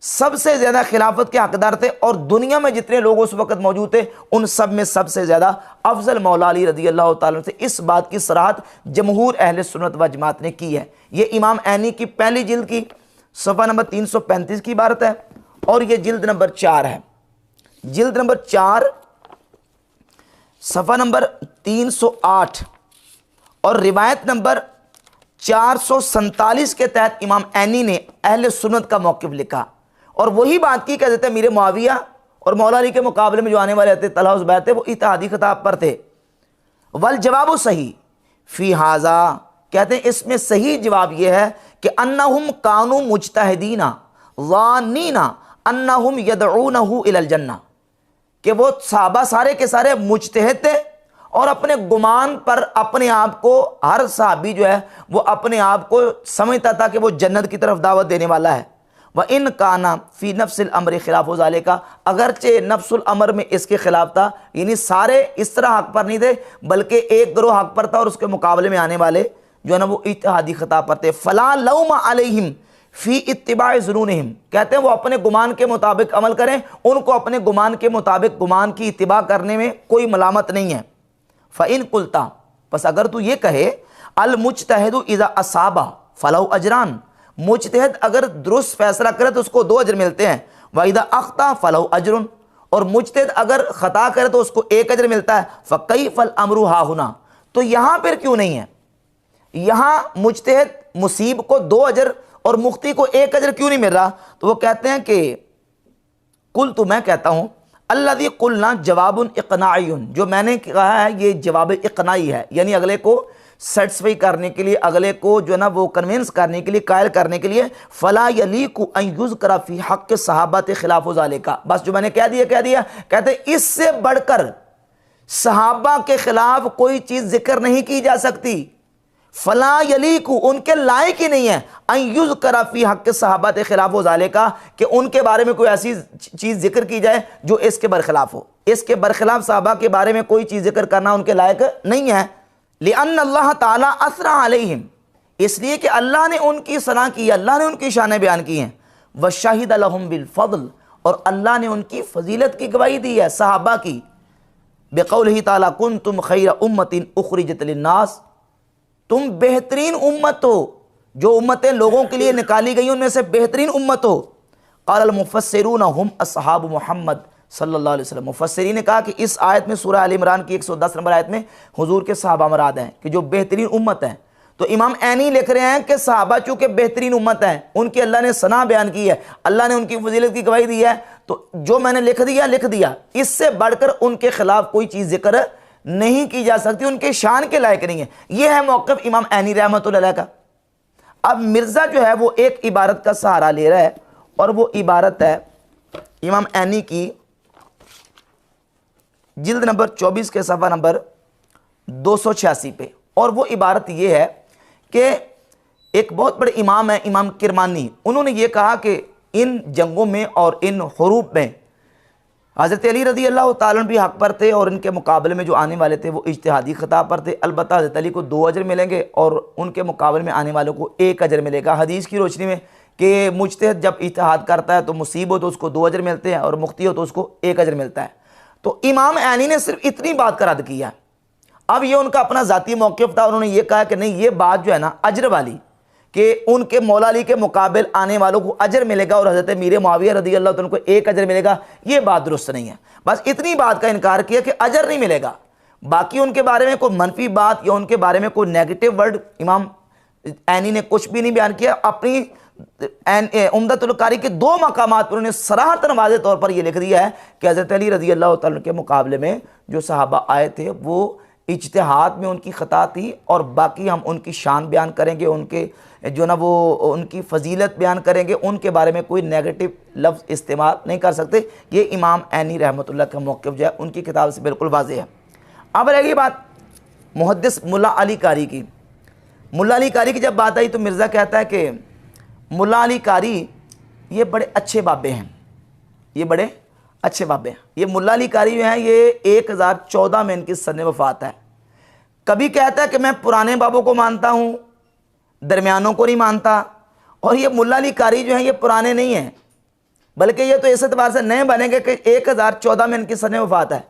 सबसे ज़्यादा खिलाफत के हकदार थे, और दुनिया में जितने लोग उस वक़्त मौजूद थे उन सब में सबसे ज़्यादा अफजल मौला अली रज़ियल्लाहु ताला से। इस बात की सराहत जमहूर अहले सुन्नत व जमात ने की है। ये इमाम ऐनी की पहली जिल्द की सफ़ा नंबर 335 की इबारत है, और ये जिल्द नंबर 4 है। जिल्द नंबर 4 सफ़ा नंबर 308 और रिवायत नंबर 447 के तहत इमाम ऐनी ने अहले सुन्नत का मौक़िफ़ लिखा, और वही बात की कहते थे मीर मुआविया और मौला अली के मुकाबले में जो आने वाले थे तलहा ज़ुबैर थे, वो इत्तेहादी खिताब पर थे। वल जवाब सही फ़ी हाज़ा, कहते हैं इसमें सही जवाब यह है कि अन्नहुम कानू मुज्तहिदीना ज़ान्नीना अन्नहुम यदऊनहु इलल जन्नह, कि वो सहाबा सारे के सारे मुज्तहिद थे और अपने गुमान पर अपने आप को, हर सहाबी जो है वो अपने आप को समझता था कि वो जन्नत की तरफ दावत देने वाला है। व इन काना फ़ी नफ्सिल अम्र खिलाफ ज़ालिका, अगरचे नफ्सुल अमर में इसके खिलाफ था, यानी सारे इस तरह हक़ पर नहीं थे, बल्कि एक गिरोह हक़ पर था और उसके मुकाबले में आने वाले जो है ना वो इत्तेहादी खिताब पर थे। फ़ला लौम अलैहिम फ़ी इत्तिबा ज़ुनूनिहिम, कहते हैं वो अपने गुमान के मुताबिक अमल करें, उनको अपने गुमान के मुताबिक गुमान की इत्तिबा करने में कोई मलामत नहीं है। फ़इन कुल्ता, बस अगर तू ये कहे अल मुज्तहिदु इज़ा असाबा फ़लहु अजरान, मुज्तहिद अगर दुरुस्त फैसला करे तो उसको 2 अजर मिलते हैं। व इज़ा अख्ता फ़लहु अजरुन, और मुज्तहिद अगर ख़ता करे तो उसको 1 अजर मिलता है। फ़कैफ़ल अम्रु हाहुना, तो यहाँ पर क्यों नहीं है? यहाँ मुज्तहिद मुसीब को 2 अजर और मुख्ती को 1 अजर क्यों नहीं मिल रहा? तो वो कहते हैं कि कुल, तो मैं कहता हूँ अल्लज़ी कुलना जवाबुन इक़नाइयुन, जो मैंने कहा है ये जवाब इक़नाई है, यानी अगले को सेटिस्फाई करने के लिए, अगले को जो है ना वो कन्विंस करने के लिए, कायल करने के लिए। फ़ला यलीकु अन युज़करा फ़ी हक़्क़ि सहाबत खिलाफ़ ज़ालिका, बस जो मैंने कह दिया। कहते इससे बढ़कर सहाबा के खिलाफ कोई चीज़ जिक्र नहीं की जा सकती। फ़ला यलीकु, उनके लायक ही नहीं है, अन युज़करा फ़ी हक़्क़ि सहाबत खिलाफ़ ज़ालिका, कि उनके बारे में कोई ऐसी चीज़ जिक्र की जाए जो इसके बरखिलाफ़ हो। इसके बरखिलाफ़ सहाबा के बारे में कोई चीज़ जिक्र करना उनके लायक नहीं है। लिअन्न अल्लाह ताला असरा अलैहिम, इसलिए कि अल्लाह ने उनकी सना की, अल्लाह ने उनकी शान बयान की हैं। व शाहिद लहुम बिल फ़ज़ल, और अल्लाह ने उनकी फजीलत की गवाही दी है सहाबा की। बिक़ौलिही ताला कुंतुम खैरा उम्मतिन उख़रिजत लिन्नास, तुम बेहतरीन उम्मत हो, जो उम्मतें लोगों के लिए निकाली गई उनमें से बेहतरीन उम्मत हो। क़ाल मुफ़स्सिरून हुम अस्हाब मुहम्मद सल्लल्लाहु अलैहि वसल्लम, मुफस्सिरीन ने कहा कि इस आयत में सूरह आल इमरान की 110 नंबर आयत में हुजूर के सहाबा मराद हैं कि जो बेहतरीन उम्मत हैं। तो इमाम ऐनी लिख रहे हैं कि सहाबा चूँकि बेहतरीन उम्मत हैं, उनकी अल्लाह ने सना बयान की है, अल्लाह ने उनकी फजीलत की गवाही दी है, तो जो मैंने लिख दिया, इससे बढ़कर उनके खिलाफ कोई चीज़ जिक्र नहीं की जा सकती, उनके शान के लायक नहीं है। यह है मौक़िफ़ इमाम ऐनी रहमतुल्लाह अलैह का। अब मिर्ज़ा जो है वो एक इबारत का सहारा ले रहा है और वो इबारत है इमाम ऐनी की जिल्द नंबर 24 के सफ़ा नंबर 286 पे। और वो इबारत ये है कि एक बहुत बड़े इमाम है इमाम किरमानी, उन्होंने ये कहा कि इन जंगों में और इन हुरूब में हज़रत अली रज़ी अल्लाह ताला भी हक़ पर थे और इनके मुकाबले में जो आने वाले थे वो इज्तिहादी ख़िताब पर थे। अलबत्ता हज़रत अली को 2 अजर मिलेंगे और उनके मुकाबले में आने वालों को 1 अजर मिलेगा। हदीस की रोशनी में कि मुज्तहिद जब इज्तिहाद करता है तो मुसीब हो तो उसको 2 अजर मिलते हैं और मुख्ती हो तो उसको 1 अजर मिलता है। तो इमाम ऐनी ने सिर्फ इतनी बात का रद्द किया। अब ये उनका अपना ज़ाती मौक़िफ़ था, उन्होंने ये कहा कि नहीं, ये बात जो है ना अजर वाली कि उनके मौला अली के मुकाबिल आने वालों को अजर मिलेगा और हज़रत मीर मुआविया रज़ी अल्लाह तआला को 1 अजर मिलेगा, ये बात दुरुस्त नहीं है। बस इतनी बात का इनकार किया कि अजर नहीं मिलेगा। बाकी उनके बारे में कोई मनफी बात या उनके बारे में कोई नेगेटिव वर्ड इमाम ऐनी ने कुछ भी नहीं बयान किया। अपनी उम्दतुल कारी के 2 मकामात पर उन्होंने सराहतन वाज़े तौर पर यह लिख दिया है कि हज़रत अली रज़ी अल्लाह तआला के मुकाबले में जो सहाबा आए थे वो इज्तिहाद में उनकी ख़ता थी और बाकी हम उनकी शान बयान करेंगे, उनके जो ना वो उनकी फजीलत बयान करेंगे, उनके बारे में कोई नेगेटिव लफ्ज़ इस्तेमाल नहीं कर सकते। ये इमाम ऐनी रहमतुल्लाह का मौक़िफ़ जो है उनकी किताब से बिल्कुल वाज़ेह है। अब रहेगी बात मुहद्दिस मुल्ला अली कारी की। मुल्ला अली कारी की जब बात आई तो मिर्ज़ा कहता है कि मुल्ला अली कारी ये बड़े अच्छे बाबे हैं, ये बड़े अच्छे बाबे हैं। ये मुल्ला अली कारी जो हैं ये 1014 में इनकी सन्न वफ़ात है। कभी कहता है कि मैं पुराने बाबों को मानता हूँ, दरमियानों को नहीं मानता। और ये मुल्ला अली कारी जो हैं ये पुराने नहीं हैं, बल्कि ये तो इस एतबार से नए बनेंगे कि 1014 में इनकी सन्न वफ़ात है।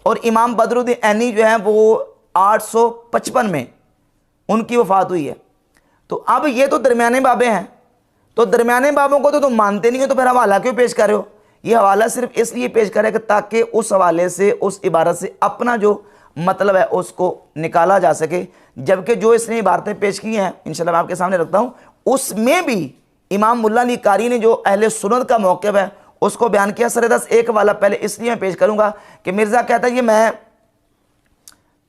और इमाम बदरुद्दीन ऐनी जो हैं वो 855 में उनकी वफ़ात हुई है। तो अब ये तो दरमियाने बाबे हैं, तो दरमियाने बाबों को तो तुम मानते नहीं हो, तो फिर हवाला क्यों पेश कर रहे हो? ये हवाला सिर्फ इसलिए पेश करें कि ताकि उस हवाले से, उस इबारत से अपना जो मतलब है उसको निकाला जा सके। जबकि जो इसने इबारतें पेश की हैं इंशाल्लाह मैं आपके सामने रखता हूँ, उसमें भी इमाम मुल्ला अली कारी ने जो अहले सुन्नत का मौक़िफ़ है उसको बयान किया। सर-ए-दस्त एक वाला पहले इसलिए मैं पेश करूँगा कि मिर्ज़ा कहता है कि मैं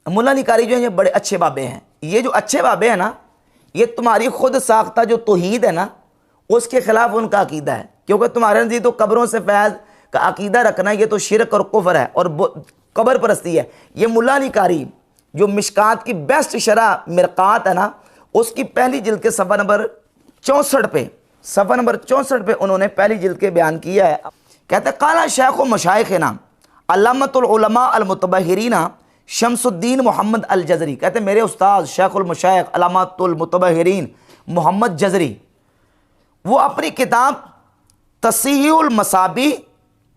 मुल्ला अली कारी जो है ये बड़े अच्छे बाबे हैं। ये जो अच्छे बाबे हैं ना, ये तुम्हारी खुद साख्ता जो तौहीद है ना उसके ख़िलाफ़ उनका अकीदा है, क्योंकि तुम्हारे नज़दीक तो कब्रों से फैज़ का अकीदा रखना ये तो शिरक और कुफ्र है और कब्र परस्ती है। ये मुल्ला अली कारी जो मिशकात की बेस्ट शरह मिरकात है ना, उसकी पहली जिल्द के सफ़ा नंबर 64 पे उन्होंने पहली जिल्द के बयान किया है। कहते हैं काला शेख व मशाइखना अल्लामतुल उलमा अल मुतबहिरीना शमसुद्दीन मोहम्मद अल जज़री। कहते हैं मेरे उस्ताद शेखुल मशाइख अल्लामतुल मुतबहिरीन मोहम्मद जज़री, वो अपनी किताब तसीहुल मसाबी,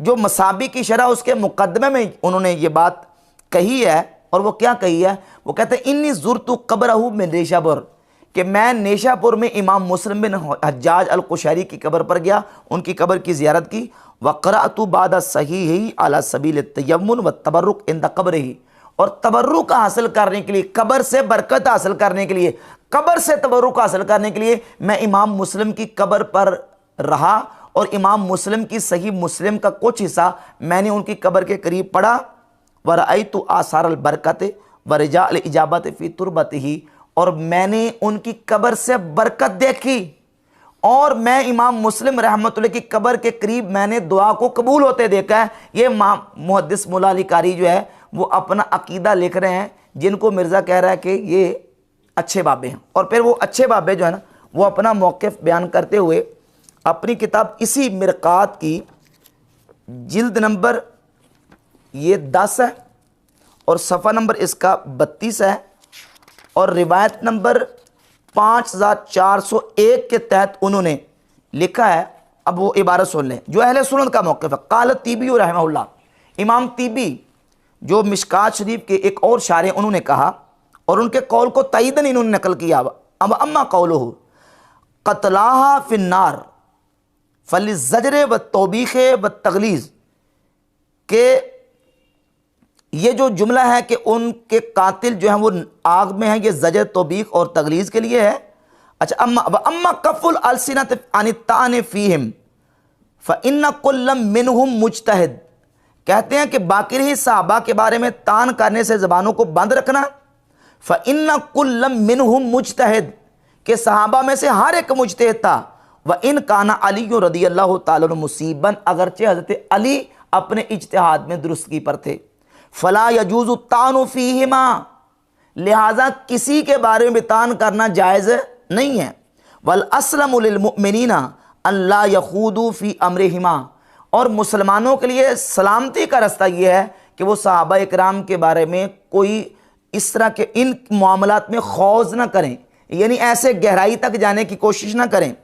जो मसाबी की शरह उसके मुकदमे में उन्होंने ये बात कही है। और वो क्या कही है? वो कहते हैं इन्नी ज़ुरतु क़ब्रहु मिन नेशापुर, कि मैं नेशापुर में इमाम मुस्लिम बिन हज्जाज अल कुशैरी की कब्र पर गया, उनकी कब्र की ज़ियारत की। व क़रअतु बाद सहीही अला सबील तयम्मुन व तबर्रुक इंद क़ब्रिही, और तबर्रुक हासिल करने के लिए, कब्र से बरकत हासिल करने के लिए, कब्र से तबर्रुक हासिल करने के लिए मैं इमाम मुस्लिम की कब्र पर रहा और इमाम मुस्लिम की सही मुस्लिम का कुछ हिस्सा मैंने उनकी कब्र के करीब पढ़ा। व रअयतु आसार अल बरकत व रिजा अल इजाबत फ़ी तुरबतिही, और मैंने उनकी कब्र से बरकत देखी और मैं इमाम मुस्लिम रहमतुल्लाह की कब्र के करीब मैंने दुआ को कबूल होते देखा है। ये मुहद्दिस मुल्ला अली कारी जो है वो अपना अकीदा लिख रहे हैं, जिनको मिर्ज़ा कह रहा है कि ये अच्छे बाबे हैं। और फिर वो अच्छे बाबे जो है ना वो अपना मौक़िफ़ बयान करते हुए अपनी किताब इसी मिरकात की जिल्द नंबर ये 10 है और सफ़ा नंबर इसका 32 है और रिवायत नंबर 5401 के तहत उन्होंने लिखा है। अब वो इबारत सुन लें जो अहले सुन्नत का मौक़िफ़ है। क़ाल तीबी रहमहुल्लाह, इमाम तीबी जो मिशकात शरीफ के एक और शारे उन्होंने कहा और उनके कौल को तईदन इन्होंने नकल किया। अब अम्मा कौलुहु क़त्लाहा फ़िन्नार फ़लिज़्ज़जर व तौबीख़ व तग़लीज़, के ये जो जुमला है कि उनके कातिल जो हैं वो आग में हैं, ये ज़जर तौबीख़ और तग़लीज़ के लिए है। अच्छा, अम्मा कफ़ुल अलसिनत अन तान फ़ीहिम फ़इन्ना कुल्लम मिनहुम मुज्तहिद, कहते हैं कि बाकी ही सहाबा के बारे में तान करने से ज़बानों को बंद रखना। फ़इन्ना कुल्लम मिनहुम मुज्तहिद, कि सहाबा में से हर एक मुजतहिद था। व इन काना अली रदी अल्लाह ताला अन्हु मुसीबन, अगरचे हज़रत अली अपने इज्तिहाद में दुरुस्तगी पर थे। फला यजूज़ु तानु फ़ीहिमा, लिहाजा किसी के बारे में तान करना जायज़ नहीं है। वल अस्लमु लिल मुमिनीना अल्ला यखूदू फ़ी अम्रिहिमा, और मुसलमानों के लिए सलामती का रास्ता यह है कि वो सहाबा इकराम के बारे में कोई इस तरह के इन मामलात में खौज ना करें, यानी ऐसे गहराई तक जाने की कोशिश ना करें।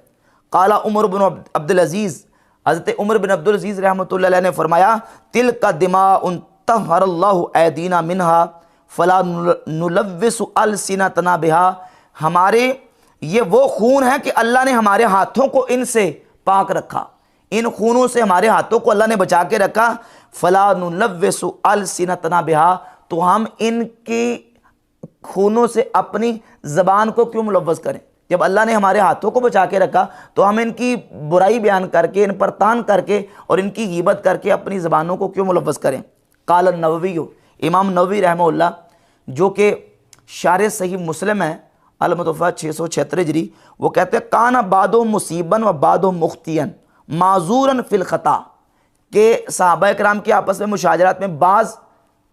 काला उमर बिन अब्दुल अजीज़, हज़रत उमर बिन अब्दुल अजीज़ रहमतुल्लाह अलैह ने फरमाया, तिल का दिमा उन तहरल्लाहु ऐदीना मिनहा फला नुलव्विसु अलसिनतना बिहा, हमारे ये वो खून है कि अल्लाह ने हमारे हाथों को इनसे पाक रखा, इन खूनों से हमारे हाथों को अल्लाह ने बचा के रखा। फला नुलव्विसु अलसिनतना बिहा, तो हम इनकी खूनों से अपनी ज़बान को क्यों मुलव्वस करें? जब अल्लाह ने हमारे हाथों को बचा के रखा तो हम इनकी बुराई बयान करके, इन पर तान करके और इनकी ग़ीबत करके अपनी ज़बानों को क्यों मुलव्वस करें? काल नववी, इमाम नववी रहमहुल्लाह जो कि शार सही मुस्लिम है अल-मुतवफ़्फ़ा 676 हिजरी, वो कहते हैं काना बादो मुसीबन व बादो मुख्तियन माजूरन फिल ख़ता, के सहाबा किराम के आपस में मुशाजरात में बाज़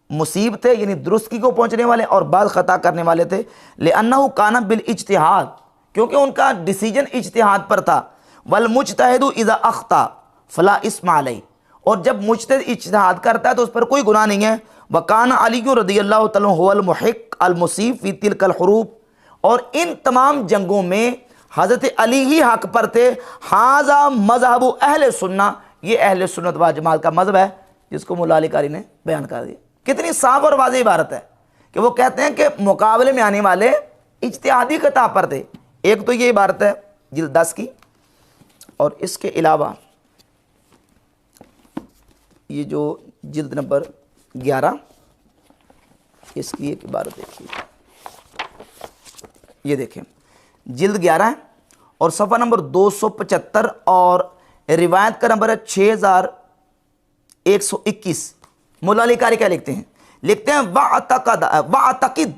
मुसीब थे यानी दुरुस्तगी को पहुँचने वाले और बाज़ ख़ता करने वाले थे। लिअन्नहु काना बिल इज्तिहाद, क्योंकि उनका डिसीजन इज्तिहाद पर था। वल मुज्तहिदु इज़ा अख्ता फला इस्मा अलैहि, और जब मुज्तहिद इज्तिहाद करता है तो उस पर कोई गुनाह नहीं है। वकाना अली रज़ियल्लाहु तआला हुवल मुहिक़ अल मुसीब फ़ी तिलकल हुरूब, और इन तमाम जंगों में हज़रत अली ही हक पर थे। हाज़ा मज़हबु अहले सुन्ना, ये अहले सुन्नत व जमात का मज़हब है जिसको मुल्ला अली कारी ने बयान कर दिया। कितनी साफ और वाज़ेह इबारत है कि वो कहते हैं कि मुकाबले में आने वाले इज्तिहादी ख़ता पर थे। एक तो ये इबारत है जिल्द 10 की, और इसके अलावा ये जो जिल्द नंबर 11, इसकी एक इबारत देखिए, ये देखें जिल्द 11 है और सफ़ा नंबर 275 और रिवायत का नंबर है 6121। मुल्ला अली कारी क्या लिखते हैं? लिखते हैं वअतक़िद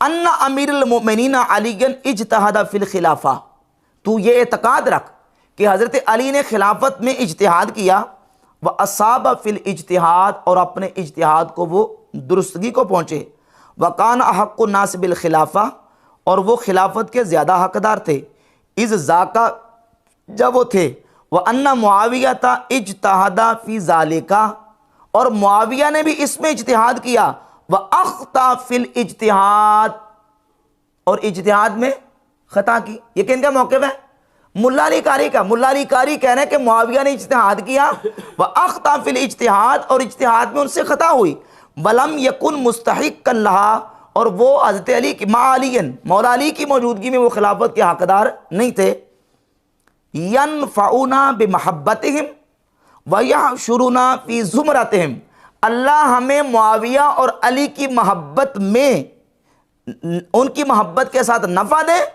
अन्ना अमीरुल मोमिनीन अलीयन इज्तिहाद फिल खिलाफा, तू ये एतक़ाद रख कि हज़रत अली ने खिलाफत में इज्तिहाद किया, व असाब फिल इज्तिहाद, और अपने इज्तिहाद को वो दुरुस्तगी को पहुँचे। वकान अहक्कुन नास बिल खिलाफा, और वो खिलाफत के ज़्यादा हकदार थे। इज़ ज़ाका, जब वो थे। व अन्ना मुआविया था इज्तिहादा फ़ी ज़ालिका, और मुआविया ने भी इसमें इज्तिहाद किया। व अख्ता फिल इज्तिहाद, और इज्तिहाद में ख़ता की। ये किनका मौक़िफ़ है? मुल्ला अली कारी का। मुल्ला अली कारी कह रहे हैं कि मुआविया ने इज्तिहाद किया, व अख्ता फिल इज्तिहाद, और इज्तिहाद में उनसे ख़ता हुई। वलम यकुन मुस्तहिक्कन लहा, और वो हज़रत अली की मालियन, मौला अली की मौजूदगी में वो खिलाफत के हकदार नहीं थे। यनफ़उना बिमहब्बतिहिम व यहशुरुना फ़ी ज़ुमरतिहिम, अल्लाह हमें मुआविया और अली की मोहब्बत में, उनकी मोहब्बत के साथ नफ़ा दे।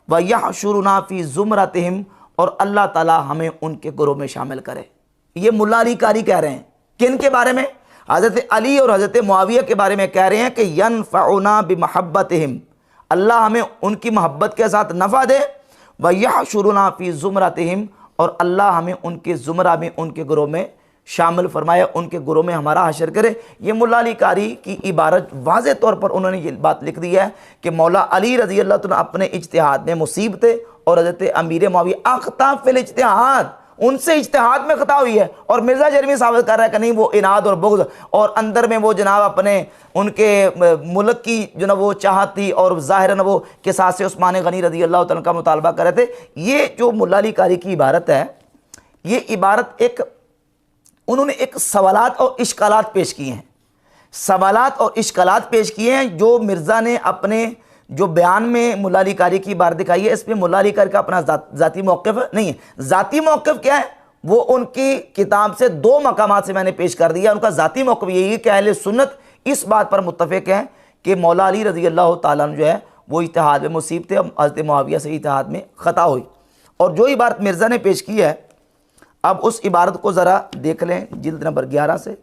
व यहशुरुना फ़ी ज़ुमरतिहिम, और अल्लाह ताला हमें उनके ग्रोह में शामिल करे। ये मुल्ला अली कारी कह रहे हैं। किन के बारे में? हज़रत अली और हज़रत मुआविया के बारे में कह रहे हैं कि यनफ़उना बिमहब्बतिहिम, अल्लाह हमें उनकी मोहब्बत के साथ नफ़ा दे। व यहशुरुना फ़ी ज़ुमरतिहिम, और अल्लाह हमें उनके ज़ुमरा में, उनके ग्रोह में शामिल फरमाए, उनके ग्रोह में हमारा हशर करे। ये मुल्ला अली कारी की इबारत वाज़ेह तौर पर उन्होंने ये बात लिख दी है कि मौला अली रज़ी अल्लाह तआला अपने इज्तिहाद में मुसीब थे, और हज़रत अमीर मुआविया अख्ता फिल इज्तिहाद, उनसे इज्तिहाद में ख़ता हुई है। और मिर्ज़ा जरमी साबित कर रहा है कि नहीं, वो इनाद और बुग़्ज़ और अंदर में वो जनाब अपने उनके मुल्क की जो ना वो चाहत थी, और ज़ाहिरन वो किसास से उस्मान गनी रज़ी अल्लाह तआला का मुतालबा कर रहे थे। ये जो मुल्ला अली कारी की इबारत है, ये इबारत एक, उन्होंने एक सवालात और इश्कालात पेश किए हैं, सवालात और इश्कालात पेश किए हैं जो मिर्ज़ा ने अपने जो बयान में मुल्ला अली कारी की बात दिखाई है, इसमें मुल्ला अली कारी का अपना ज़ाती मौक़िफ़ नहीं है। ज़ाती मौक़िफ़ क्या है, वो उनकी किताब से 2 मकामात से मैंने पेश कर दिया। उनका ज़ाती मौक़िफ़ यही है कि अहले सुन्नत इस बात पर मुत्तफ़िक़ हैं कि मौला अली रज़ी अल्लाह तआला जो है वो इज्तिहाद में मुसीब थे, हज़रत मुआविया से इज्तिहाद में ख़ता हुई। और जो इबारत मिर्ज़ा ने पेश की है, अब उस इबारत को ज़रा देख लें जिल्द नंबर 11 से।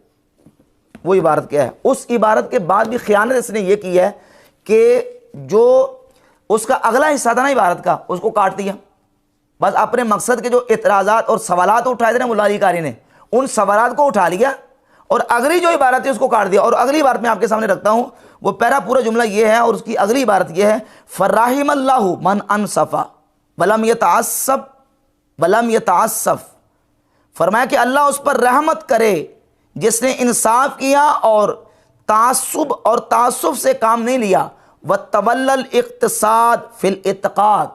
वो इबारत क्या है? उस इबारत के बाद भी ख़यानत इसने ये की है कि जो उसका अगला हिस्सा था ना इबारत का, उसको काट दिया। बस अपने मकसद के जो इतराज़ात और सवालात उठाए थे ना मुल्ला अली कारी ने, उन सवालात को उठा लिया और अगली जो इबारत है उसको काट दिया। और अगली इबारत मैं आपके सामने रखता हूँ, वो पहला पूरा जुमला ये है और उसकी अगली इबारत ये है, फर्राहिमल्लाहु मन अनसफ़ा वलम यतअस्सब वलम यतअस्सफ। फरमाया कि अल्लाह उस पर रहमत करे जिसने इंसाफ किया और तासुब और तासुफ से काम नहीं लिया। व तवल्लल इक्तिसाद फिल इत्क़ाद,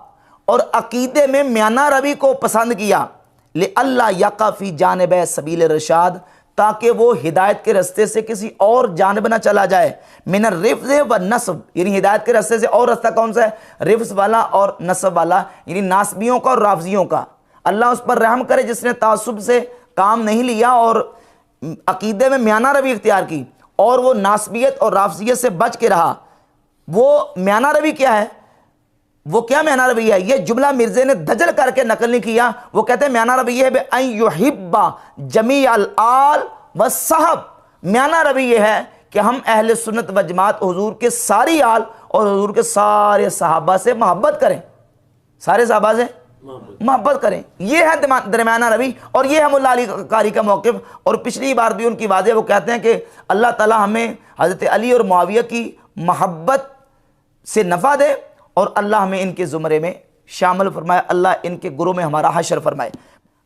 और अकीदे में म्याना रवि को पसंद किया। ले अल्लाह यक़फ़ी जानिब सबील रशाद, ताकि वो हिदायत के रास्ते से किसी और जानिब ना चला जाए। मिन रिफ्ज़ व नस्ब, यानी हिदायत के रास्ते से और रास्ता कौन सा है? रिफ्ज़ वाला और नस्ब वाला, यानी नासबियों का और राफजियों का। अल्लाह उस पर रहम करे जिसने तासुब से काम नहीं लिया और अकीदे में म्याना रवि इख्तियार की, और वो नासबियत और राफजियत से बच के रहा। वो म्याना रवि क्या है? वो क्या म्याना रवि है? ये जुमला मिर्जे ने दजल करके नकल नहीं किया। वो कहते हैं म्याना रवि है अन युहिब्बा जमी अल आल व साहब। म्याना रवि ये है कि हम अहले सुन्नत व जमात हुजूर के सारी आल और हुजूर के सारे सहाबा से मोहब्बत करें, सारे सहाबा से मोहब्बत करें। यह है दरमियाना रवि, और यह है मुल्ला अली कारी का मौक़िफ़। और पिछली बार भी उनकी वादे, वो कहते हैं कि अल्लाह ताला हमें हज़रत अली और मुआविया की मोहब्बत से नफ़ा दे और अल्लाह हमें इनके ज़ुमरे में शामिल फरमाए, अल्लाह इनके गुरों में हमारा हशर फरमाए।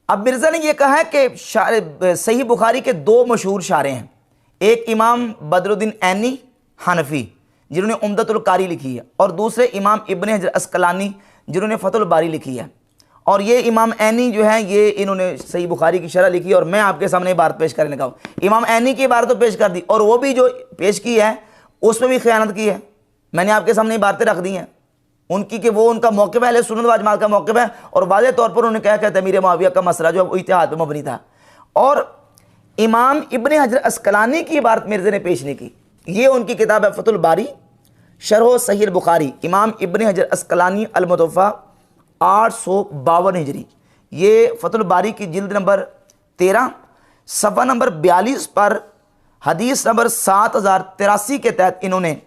अब मिर्ज़ा ने यह कहा है कि सही बुखारी के दो मशहूर शारे हैं, एक इमाम बदरुद्दीन ऐनी हनफी जिन्होंने उम्दतुल कारी लिखी है, और दूसरे इमाम इब्न हजर अस्कलानी जिन्होंने फतहुल बारी लिखी है। और ये इमाम ऐनी जो है ये इन्होंने सही बुखारी की शरह लिखी, और मैं आपके सामने बात पेश करने का हूँ। इमाम ऐनी की बात तो पेश कर दी, और वो भी जो पेश की है उसमें भी खयानत की है। मैंने आपके सामने बातें रख दी हैं उनकी कि वो उनका मौक़िफ़ है, सुन्नत व जमात का मौक़िफ़ है, और वाज़ेह तौर पर उन्होंने क्या तमीर मुआविया का मसला जो इत्तेहाद पे मबनी था। और इमाम इब्न हजर अस्कलानी की बात मिर्ज़े ने पेश नहीं की। ये उनकी किताब है फतहुल बारी शरह सहीह बुखारी, इमाम इब्न हजर अस्कलानी अल-मुतवफ़ा 852 हिजरी। ये फतहुल बारी की जिल्द नंबर 13 सफ़ा नंबर 42 पर हदीस नंबर 7083 के तहत इन्होंने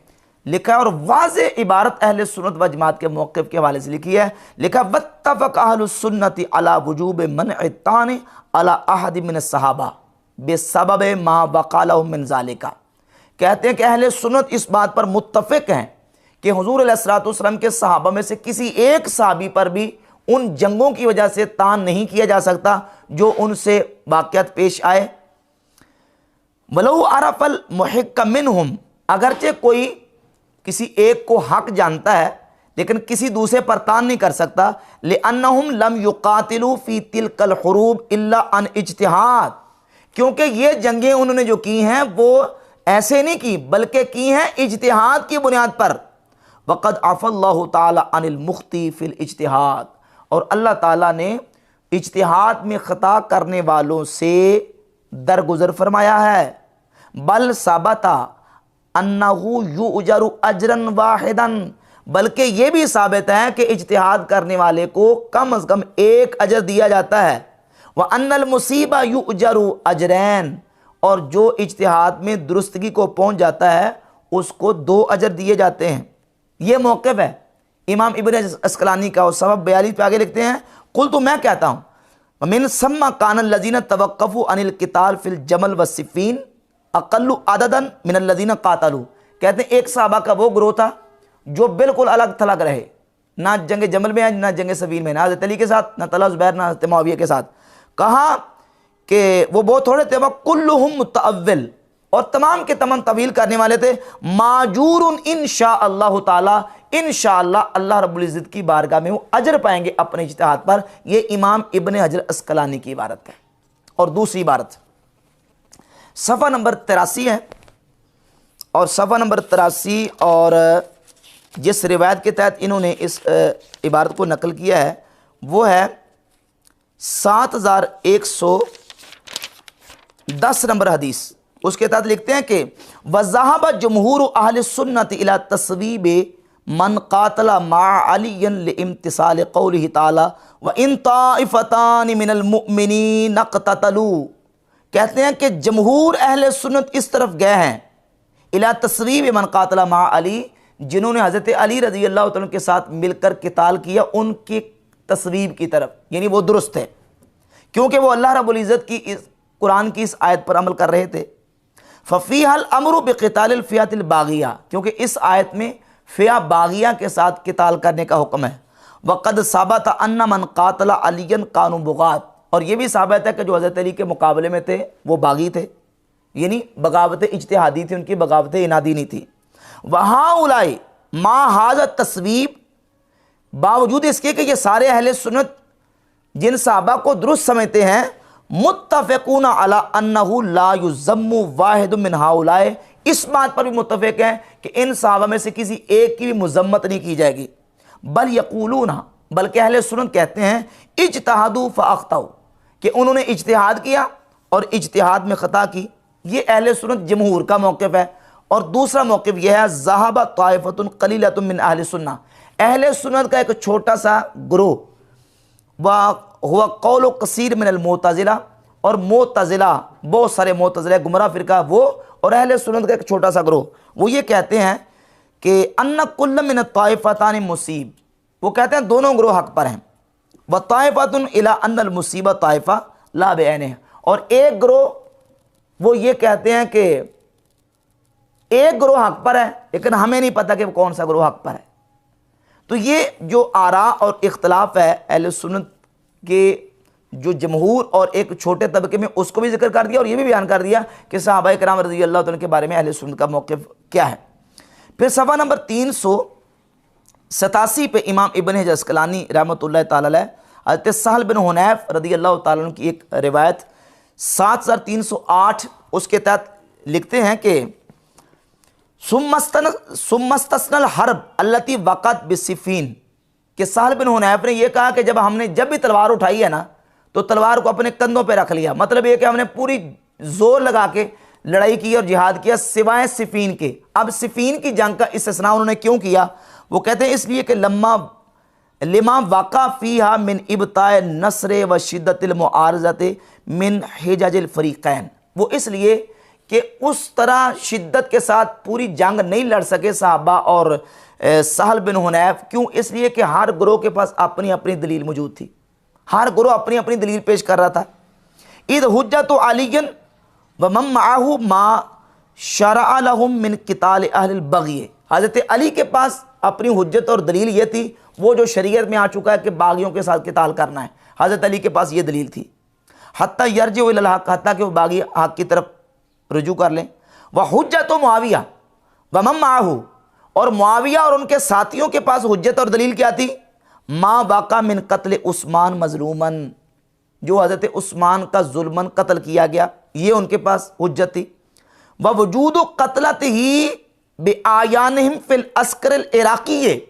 लिखा है, और वाज़े इबारत अहले सुन्नत व जमात के मौक़िफ़ के हवाले से लिखी है। लिखा वत्तफ़क़ अहलुस सुन्नति अला वुजूब मनअ तान अला अहद मिन सहाबा बेसबब मा वक़ालहु मिन ज़ालिका। कहते हैं कि अहले सुन्नत इस बात पर मुत्तफ़िक़ हैं कि हुज़ूर अलैहिस्सलातु वस्सलाम के सहाबा में से किसी एक सहाबी पर भी उन जंगों की वजह से तान नहीं किया जा सकता जो उनसे वाक़यात पेश आए। वलौ अरफ़ल मुहिक्क मिनहुम, अगरचे कोई किसी एक को हक जानता है लेकिन किसी दूसरे पर तान नहीं कर सकता। लिअन्नहुम लम युक़ातिलू फ़ी तिलकल हुरूब इल्ला अन इज्तिहाद, क्योंकि ये जंगें उन्होंने जो की हैं वो ऐसे नहीं की बल्कि की हैं इज्तिहाद की बुनियाद पर। वक़द अफ़ल्लाहु ताला अनिल मुख्ती फ़िल इज्तिहाद, और अल्लाह ताला ने इज्तिहाद में ख़ता करने वालों से दरगुजर फरमाया है। बल सबता अन्नहु युजरु अजरन वाहिदन, बल्कि ये भी साबित है कि इज्तिहाद करने वाले को कम अज़ कम एक अजर दिया जाता है। व अन्नल मुसीबा युजरु अजरैन, और जो इज्तिहाद में दुरुस्तगी को पहुँच जाता है उसको 2 अजर दिए जाते हैं। ये मौक़िफ़ है इमाम इब्न अस्कलानी का, और सबब 42 पे आगे लिखते हैं, कुल तो मैं कहता हूँ मिन सम्मा कानल लज़ीना तवक्क़फ़ू अनिल क़िताल फ़िल जमल व सिफ़ीन अक़ल्लु अददन मिनल लज़ीना क़ातलू। कहते हैं एक सहाबा का वो ग्रोह था जो बिल्कुल अलग थलग रहे, ना जंग जमल में ना जंग सफ़ीन में, ना हज़रत अली के साथ, ना तलहा ज़ुबैर, ना हज़रत मुआविया के साथ। कहा कि वो बहुत थोड़े थे, वह कुल्लुहुम मुतअव्विल, और तमाम के तमाम तवील करने वाले थे। माजूरुन इंशाअल्लाहु ताला, इंशाअल्लाह अल्लाह रब्बुल इज़्ज़त की बारगाह में वो अजर पाएंगे अपने इज्तिहाद पर। ये इमाम इब्न हजर अस्कलानी की इबारत है। और दूसरी इबारत सफ़ा नंबर 83 है, और सफ़ा नंबर 83 और जिस रिवायत के तहत इन्होंने इस इबारत को नकल किया है वो है 7110 नंबर हदीस। उसके तहत लिखते हैं कि वज़ाहब जमहूर अहले सुन्नत इला तस्वीब मन क़ातला मा अलियन लिइम्तिसाल क़ौलिहि ताला व इन ताइफ़तान मिनल मुअमिनीन इक़ततलू। कहते हैं कि जमहूर अहले सुन्नत इस तरफ गए हैं इला तस्वीब मन क़ातला मा अली, जिन्होंने हज़रत अली रज़ी अल्लाह तआला के साथ मिलकर क़िताल किया उनकी तस्वीब की तरफ, यानी वो दुरुस्त है, क्योंकि वो अल्लाह रब्बुल इज़्ज़त की इस कुरान की इस आयत पर अमल कर रहे थे। फ़फ़ीहल अम्रु बिक़ितालिल फ़ियातिल बाग़िया, क्योंकि इस आयत में फ़िया बाग़िया के साथ क़िताल करने का हुक्म है। वक़द सबत अन्न मन क़ातला अलियन कानू बुग़ात, और ये भी साबित है कि जो हज़रत अली के मुकाबले में थे वो बागी थे, यानी बगावत इज्तिहादी थी, उनकी बगावत इनादी नहीं थी। वहाँ उलाई मा हाज़ा तस्वीब, बावजूद इसके कि ये सारे अहले सुन्नत जिन सहाबा को दुरुस्त समझते हैं, मुत्तफ़िक़ून अला अन्नहु ला युज़म्मु वाहिदुम मिन हाउलाए, इस बात पर भी मुत्तफ़िक़ हैं कि इन सहाबा में से किसी एक की भी मुज़म्मत नहीं की जाएगी। बल यक़ूलूना, बल्कि अहले सुन्नत कहते हैं इज्तिहादू फ़अख़्ताऊ, कि उन्होंने इज्तिहाद किया और इज्तिहाद में ख़ता की। ये अहले सुन्नत जमहूर का मौक़िफ़ है। और दूसरा मौक़िफ़ यह है ज़हाबा ताइफ़तुन क़लीलतुन मिन अहले सुन्ना, अहले सुन्नत का एक छोटा सा ग्रोह, हुआ कौल कसीर मिनल मोतज़िला, और मोतज़िला बहुत सारे मोतज़िला गुमराह फ़िरका वो, और अहले सुन्नत का एक छोटा सा ग्रोह वो ये कहते हैं कि अन्ना कुल्ल मिन ताइफ़तानि मुसीब, वो कहते हैं दोनों ग्रोह हक़ पर हैं। व ताइफ़तुन इला अन्नल मुसीबत ताइफ़ा ला बेअैनिहा, और एक ग्रोह वो ये कहते हैं कि एक ग्रोह हक़ पर है लेकिन हमें नहीं पता कि कौन सा ग्रोह हक़ पर है। तो ये जो आरा और इख्तलाफ है अहले सुन्नत के, जो जमहूर और एक छोटे तबके में, उसको भी जिक्र कर दिया और ये भी बयान कर दिया कि सहाबा किराम रज़ी अल्लाह तआला के बारे में अहले सुन्नत का मौक़िफ़ क्या है। फिर सफ़ा नंबर 387 पे इमाम इब्न हजर अस्क़लानी रहमतुल्लाह ताला अलैह हज़रत सहल बिन हुनैफ रज़ी अल्लाह ताला अन्हु की एक रिवायत 7308 उसके तहत लिखते हैं कि सुम्मस्तस्नल हर्ब अल्लती वक़त बिसिफ़ीन, कि सहल बिन हुनैफ ने यह कहा कि जब भी तलवार उठाई है ना तो तलवार को अपने कंधों पे रख लिया, मतलब ये कि हमने पूरी जोर लगा के लड़ाई की और जिहाद किया सिवाय सिफ़ीन के। अब सिफ़ीन की जंग का इस्तिस्ना उन्होंने क्यों किया? वो कहते हैं इसलिए कि लिमा वाक़ा फ़ीहा मिन इब्ताए नस्र व शिद्दतिल मुआरज़ति मिन हिजाजिल फ़रीक़ैन, वो इसलिए कि उस तरह शिद्दत के साथ पूरी जंग नहीं लड़ सके सहाबा और सहल बिन हुनैफ। क्यों? इसलिए कि हर ग्रोह के पास अपनी अपनी दलील मौजूद थी, हर ग्रोह अपनी अपनी दलील पेश कर रहा था। इद हुज्जतु अलीयन व मम माहू मा शरअ लहुम मिन क़िताल अहलिल बग़ी, हज़रत अली के पास अपनी हुज्जत और दलील ये थी, वो जो शरीयत में आ चुका है कि बागियों के साथ क़िताल करना है, हज़रत अली के पास ये दलील थी। हत्ता यरजिउ इलल हक़, हत्ता कि वो बागी हक़ की तरफ रुजू कर लें। वह हुज्जत मुआविया व मम माहू, और मुआविया और उनके साथियों के पास हुज्जत और दलील क्या थी? मा वाक़ा मिन कत्ल उस्मान मजलूमन, जो हज़रत उस्मान का जुल्मन कत्ल किया गया, ये उनके पास हुज्जत थी। व वजूद कत्लत ही बेआयानहिम फिल अस्कर इराकी,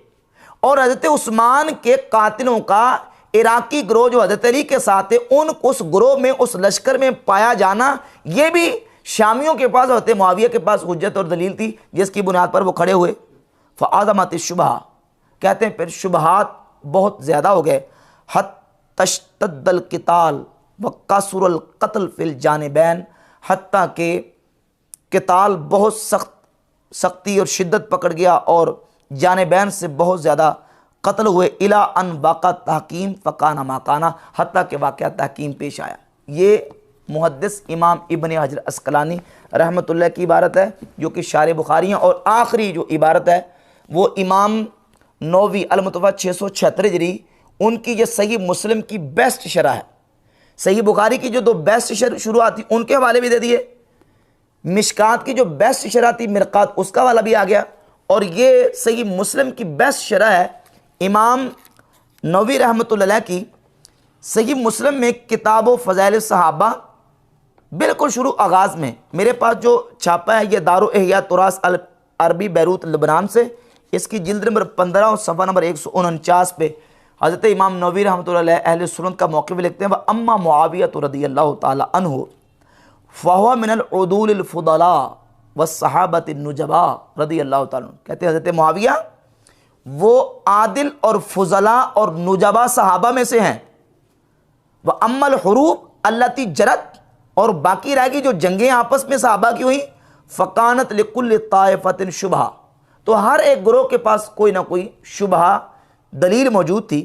और हज़रत उस्मान के कातिलों का इराकी ग्रोह जो हज़रत अली के साथ थे उस ग्रोह में, उस लश्कर में पाया जाना, ये भी शामियों के पास, हज़रत मुआविया के पास हुज्जत और दलील थी जिसकी बुनियाद पर वो खड़े हुए। फ़अज़मत शुबहा, कहते हैं फिर शुबहात बहुत ज़्यादा हो गए। हत्तश्तद्दल क़िताल व कसुरल क़त्ल फ़िल जानिबैन, हत्ता के क़िताल बहुत सख्ती और शिद्दत पकड़ गया और जानिबैन से बहुत ज़्यादा कत्ल हुए। इला अन वाक़ा तहकीम फ़काना माकाना, हत्ता के वाक़या तहकीम पेश आया। ये मुहद्दिस इमाम इब्न हजर अस्क़लानी रहमतुल्लाह की इबारत है जो कि शार बुखारी हैं। और आखिरी जो इबारत है वो इमाम नौवी अल-मुतवफ़्फ़ा 676 हिजरी, उनकी ये सही मुस्लिम की बेस्ट शरह है। सही बुखारी की जो दो बेस्ट शुरुआत थी उनके हवाले भी दे दिए, मिशकात की जो बेस्ट शरह थी मिरकात, उसका वाला भी आ गया, और ये सही मुस्लिम की बेस्ट शरह है इमाम नौवी रहमतुल्लाह अलैह की सही मुस्लिम में किताब फ़ज़ाइल सहाबा। बिल्कुल शुरू आगाज़ में मेरे पास जो छापा है ये दारुल इहया तुरास अल अरबी बैरूत लबनान से, इसकी जिल्द नंबर 15 और सफ़ा नंबर 149 पे हज़रत इमाम नौवी रहमतुल्लाह अलैह अहले सुन्नत का मौक़िफ़ लिखते हैं। वह अम्मा मुआविया रज़ियल्लाहु ताला अन्हु फ़हुवा मिनल उदूलिल फ़ुदला व सहाबतिन नुजबा रज़ियल्लाहु ताला, कहते हैं हज़रत मुआविया वो आदिल और फ़ुज़ला और नुजबा सहाबा में से हैं। वह अम्मल हुरूब अल्लती जरत, और बाकी रहेगी जो जंगें आपस में सहाबा की हुई, फ़कानत लिकुल्ल ताइफ़तिन शुबहा, तो हर एक ग्रोह के पास कोई ना कोई शुबहा दलील मौजूद थी।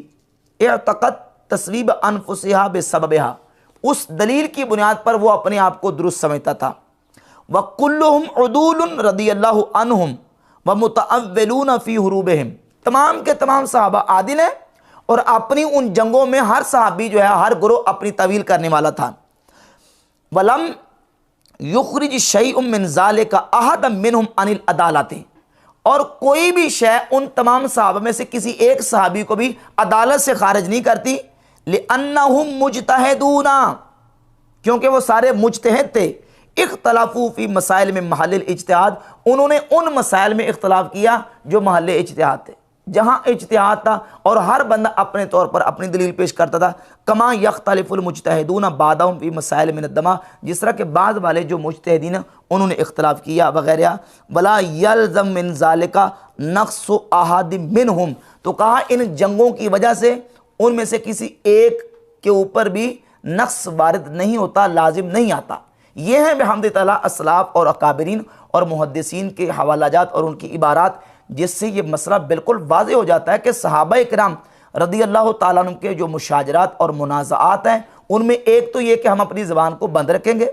एतक़द तस्वीब अनफुसिहा बेसबबिहा, उस दलील की बुनियाद पर वो अपने आप को दुरुस्त समझता था। व कुल्लुहुम उदूलुन रदियल्लाहु अन्हुम व मुतअव्विलून फी हुरूबिहिम, तमाम के तमाम सहाबा आदिल हैं और अपनी उन जंगों में हर सहाबी जो है, हर ग्रोह अपनी तवील करने वाला था। वलम युखरिज शैउम मिन ज़ालिका अहदम मिनहुम अनिल अदालती, और कोई भी शय उन तमाम सहाबा में से किसी एक सहाबी को भी अदालत से खारिज नहीं करती। लिअन्नहुम मुजतहिदूना, क्योंकि वो सारे मुजतहिद थे। इख्तलाफू फी मसाइल में महल्लिल इज्तिहाद, उन्होंने उन मसाइल में इख्तलाफ किया जो महल्ले इज्तिहाद थे, जहाँ इज्तिहाद था और हर बंदा अपने तौर पर अपनी दलील पेश करता था। कमा यख्तलिफुल मुजतहिदून बादहुम फी मसाइल मिन अद्दमा, जिस तरह के बाद वाले जो मुजतहिदीन उन्होंने इख्तलाफ किया वगैरह। वला यल्ज़म मिन ज़ालिका नक़्सु अहादिम मिनहुम, तो कहा इन जंगों की वजह से उनमें से किसी एक के ऊपर भी नक्स वारिद नहीं होता, लाजिम नहीं आता। ये है बिहम्दि तआला असलाफ और अकाबिरीन और मुहद्दिसीन के हवालाजात और उनकी इबारात, जिससे ये मसला बिल्कुल वाज़ेह हो जाता है कि सहाबा इकराम रदियल्लाहु ताला अन्हुम के जो मुशाजरात और मुनाज़ात हैं, उनमें एक तो ये कि हम अपनी ज़बान को बंद रखेंगे,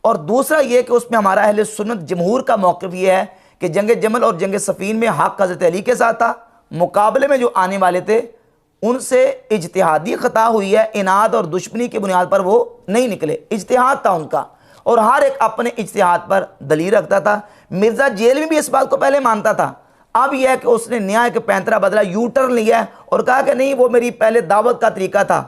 और दूसरा ये कि उसमें हमारा अहले सुन्नत जमहूर का मौक़िफ़ ये है कि जंग जमल और जंग सफ़ीन में हक़ हज़रत अली के साथ था, मुकाबले में जो आने वाले थे उनसे इज्तिहादी ख़ता हुई है, इनाद और दुश्मनी की बुनियाद पर वो नहीं निकले, इज्तिहाद था उनका, और हर एक अपने इज्तिहाद पर दलील रखता था। मिर्ज़ा जेल में भी इस बात को पहले मानता था, अब यह है कि उसने न्याय के पैंतरा बदला, यू टर्न लिया और कहा कि नहीं, वो मेरी पहले दावत का तरीका था,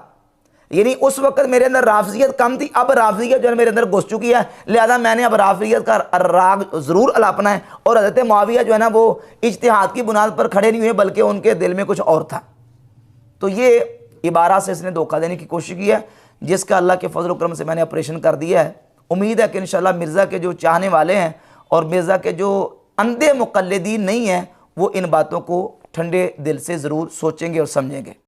यानी उस वक्त मेरे अंदर राफ़ज़ियत कम थी, अब राफ़ज़ियत जो है मेरे अंदर घुस चुकी है, लिहाजा मैंने अब राफ़ज़ियत का राग ज़रूर अलापना है। और हज़रत मुआविया जो है ना, वो इज्तिहाद की बुनियाद पर खड़े नहीं हुए, बल्कि उनके दिल में कुछ और था। तो ये इबारा से इसने धोखा देने की कोशिश की है, जिसका अल्लाह के फजल करम से मैंने ऑपरेशन कर दिया है। उम्मीद है कि इंशाल्लाह मिर्ज़ा के जो चाहने वाले हैं और मिर्ज़ा के जो अंधे मुक़ल्लिदीन नहीं हैं, वो इन बातों को ठंडे दिल से ज़रूर सोचेंगे और समझेंगे।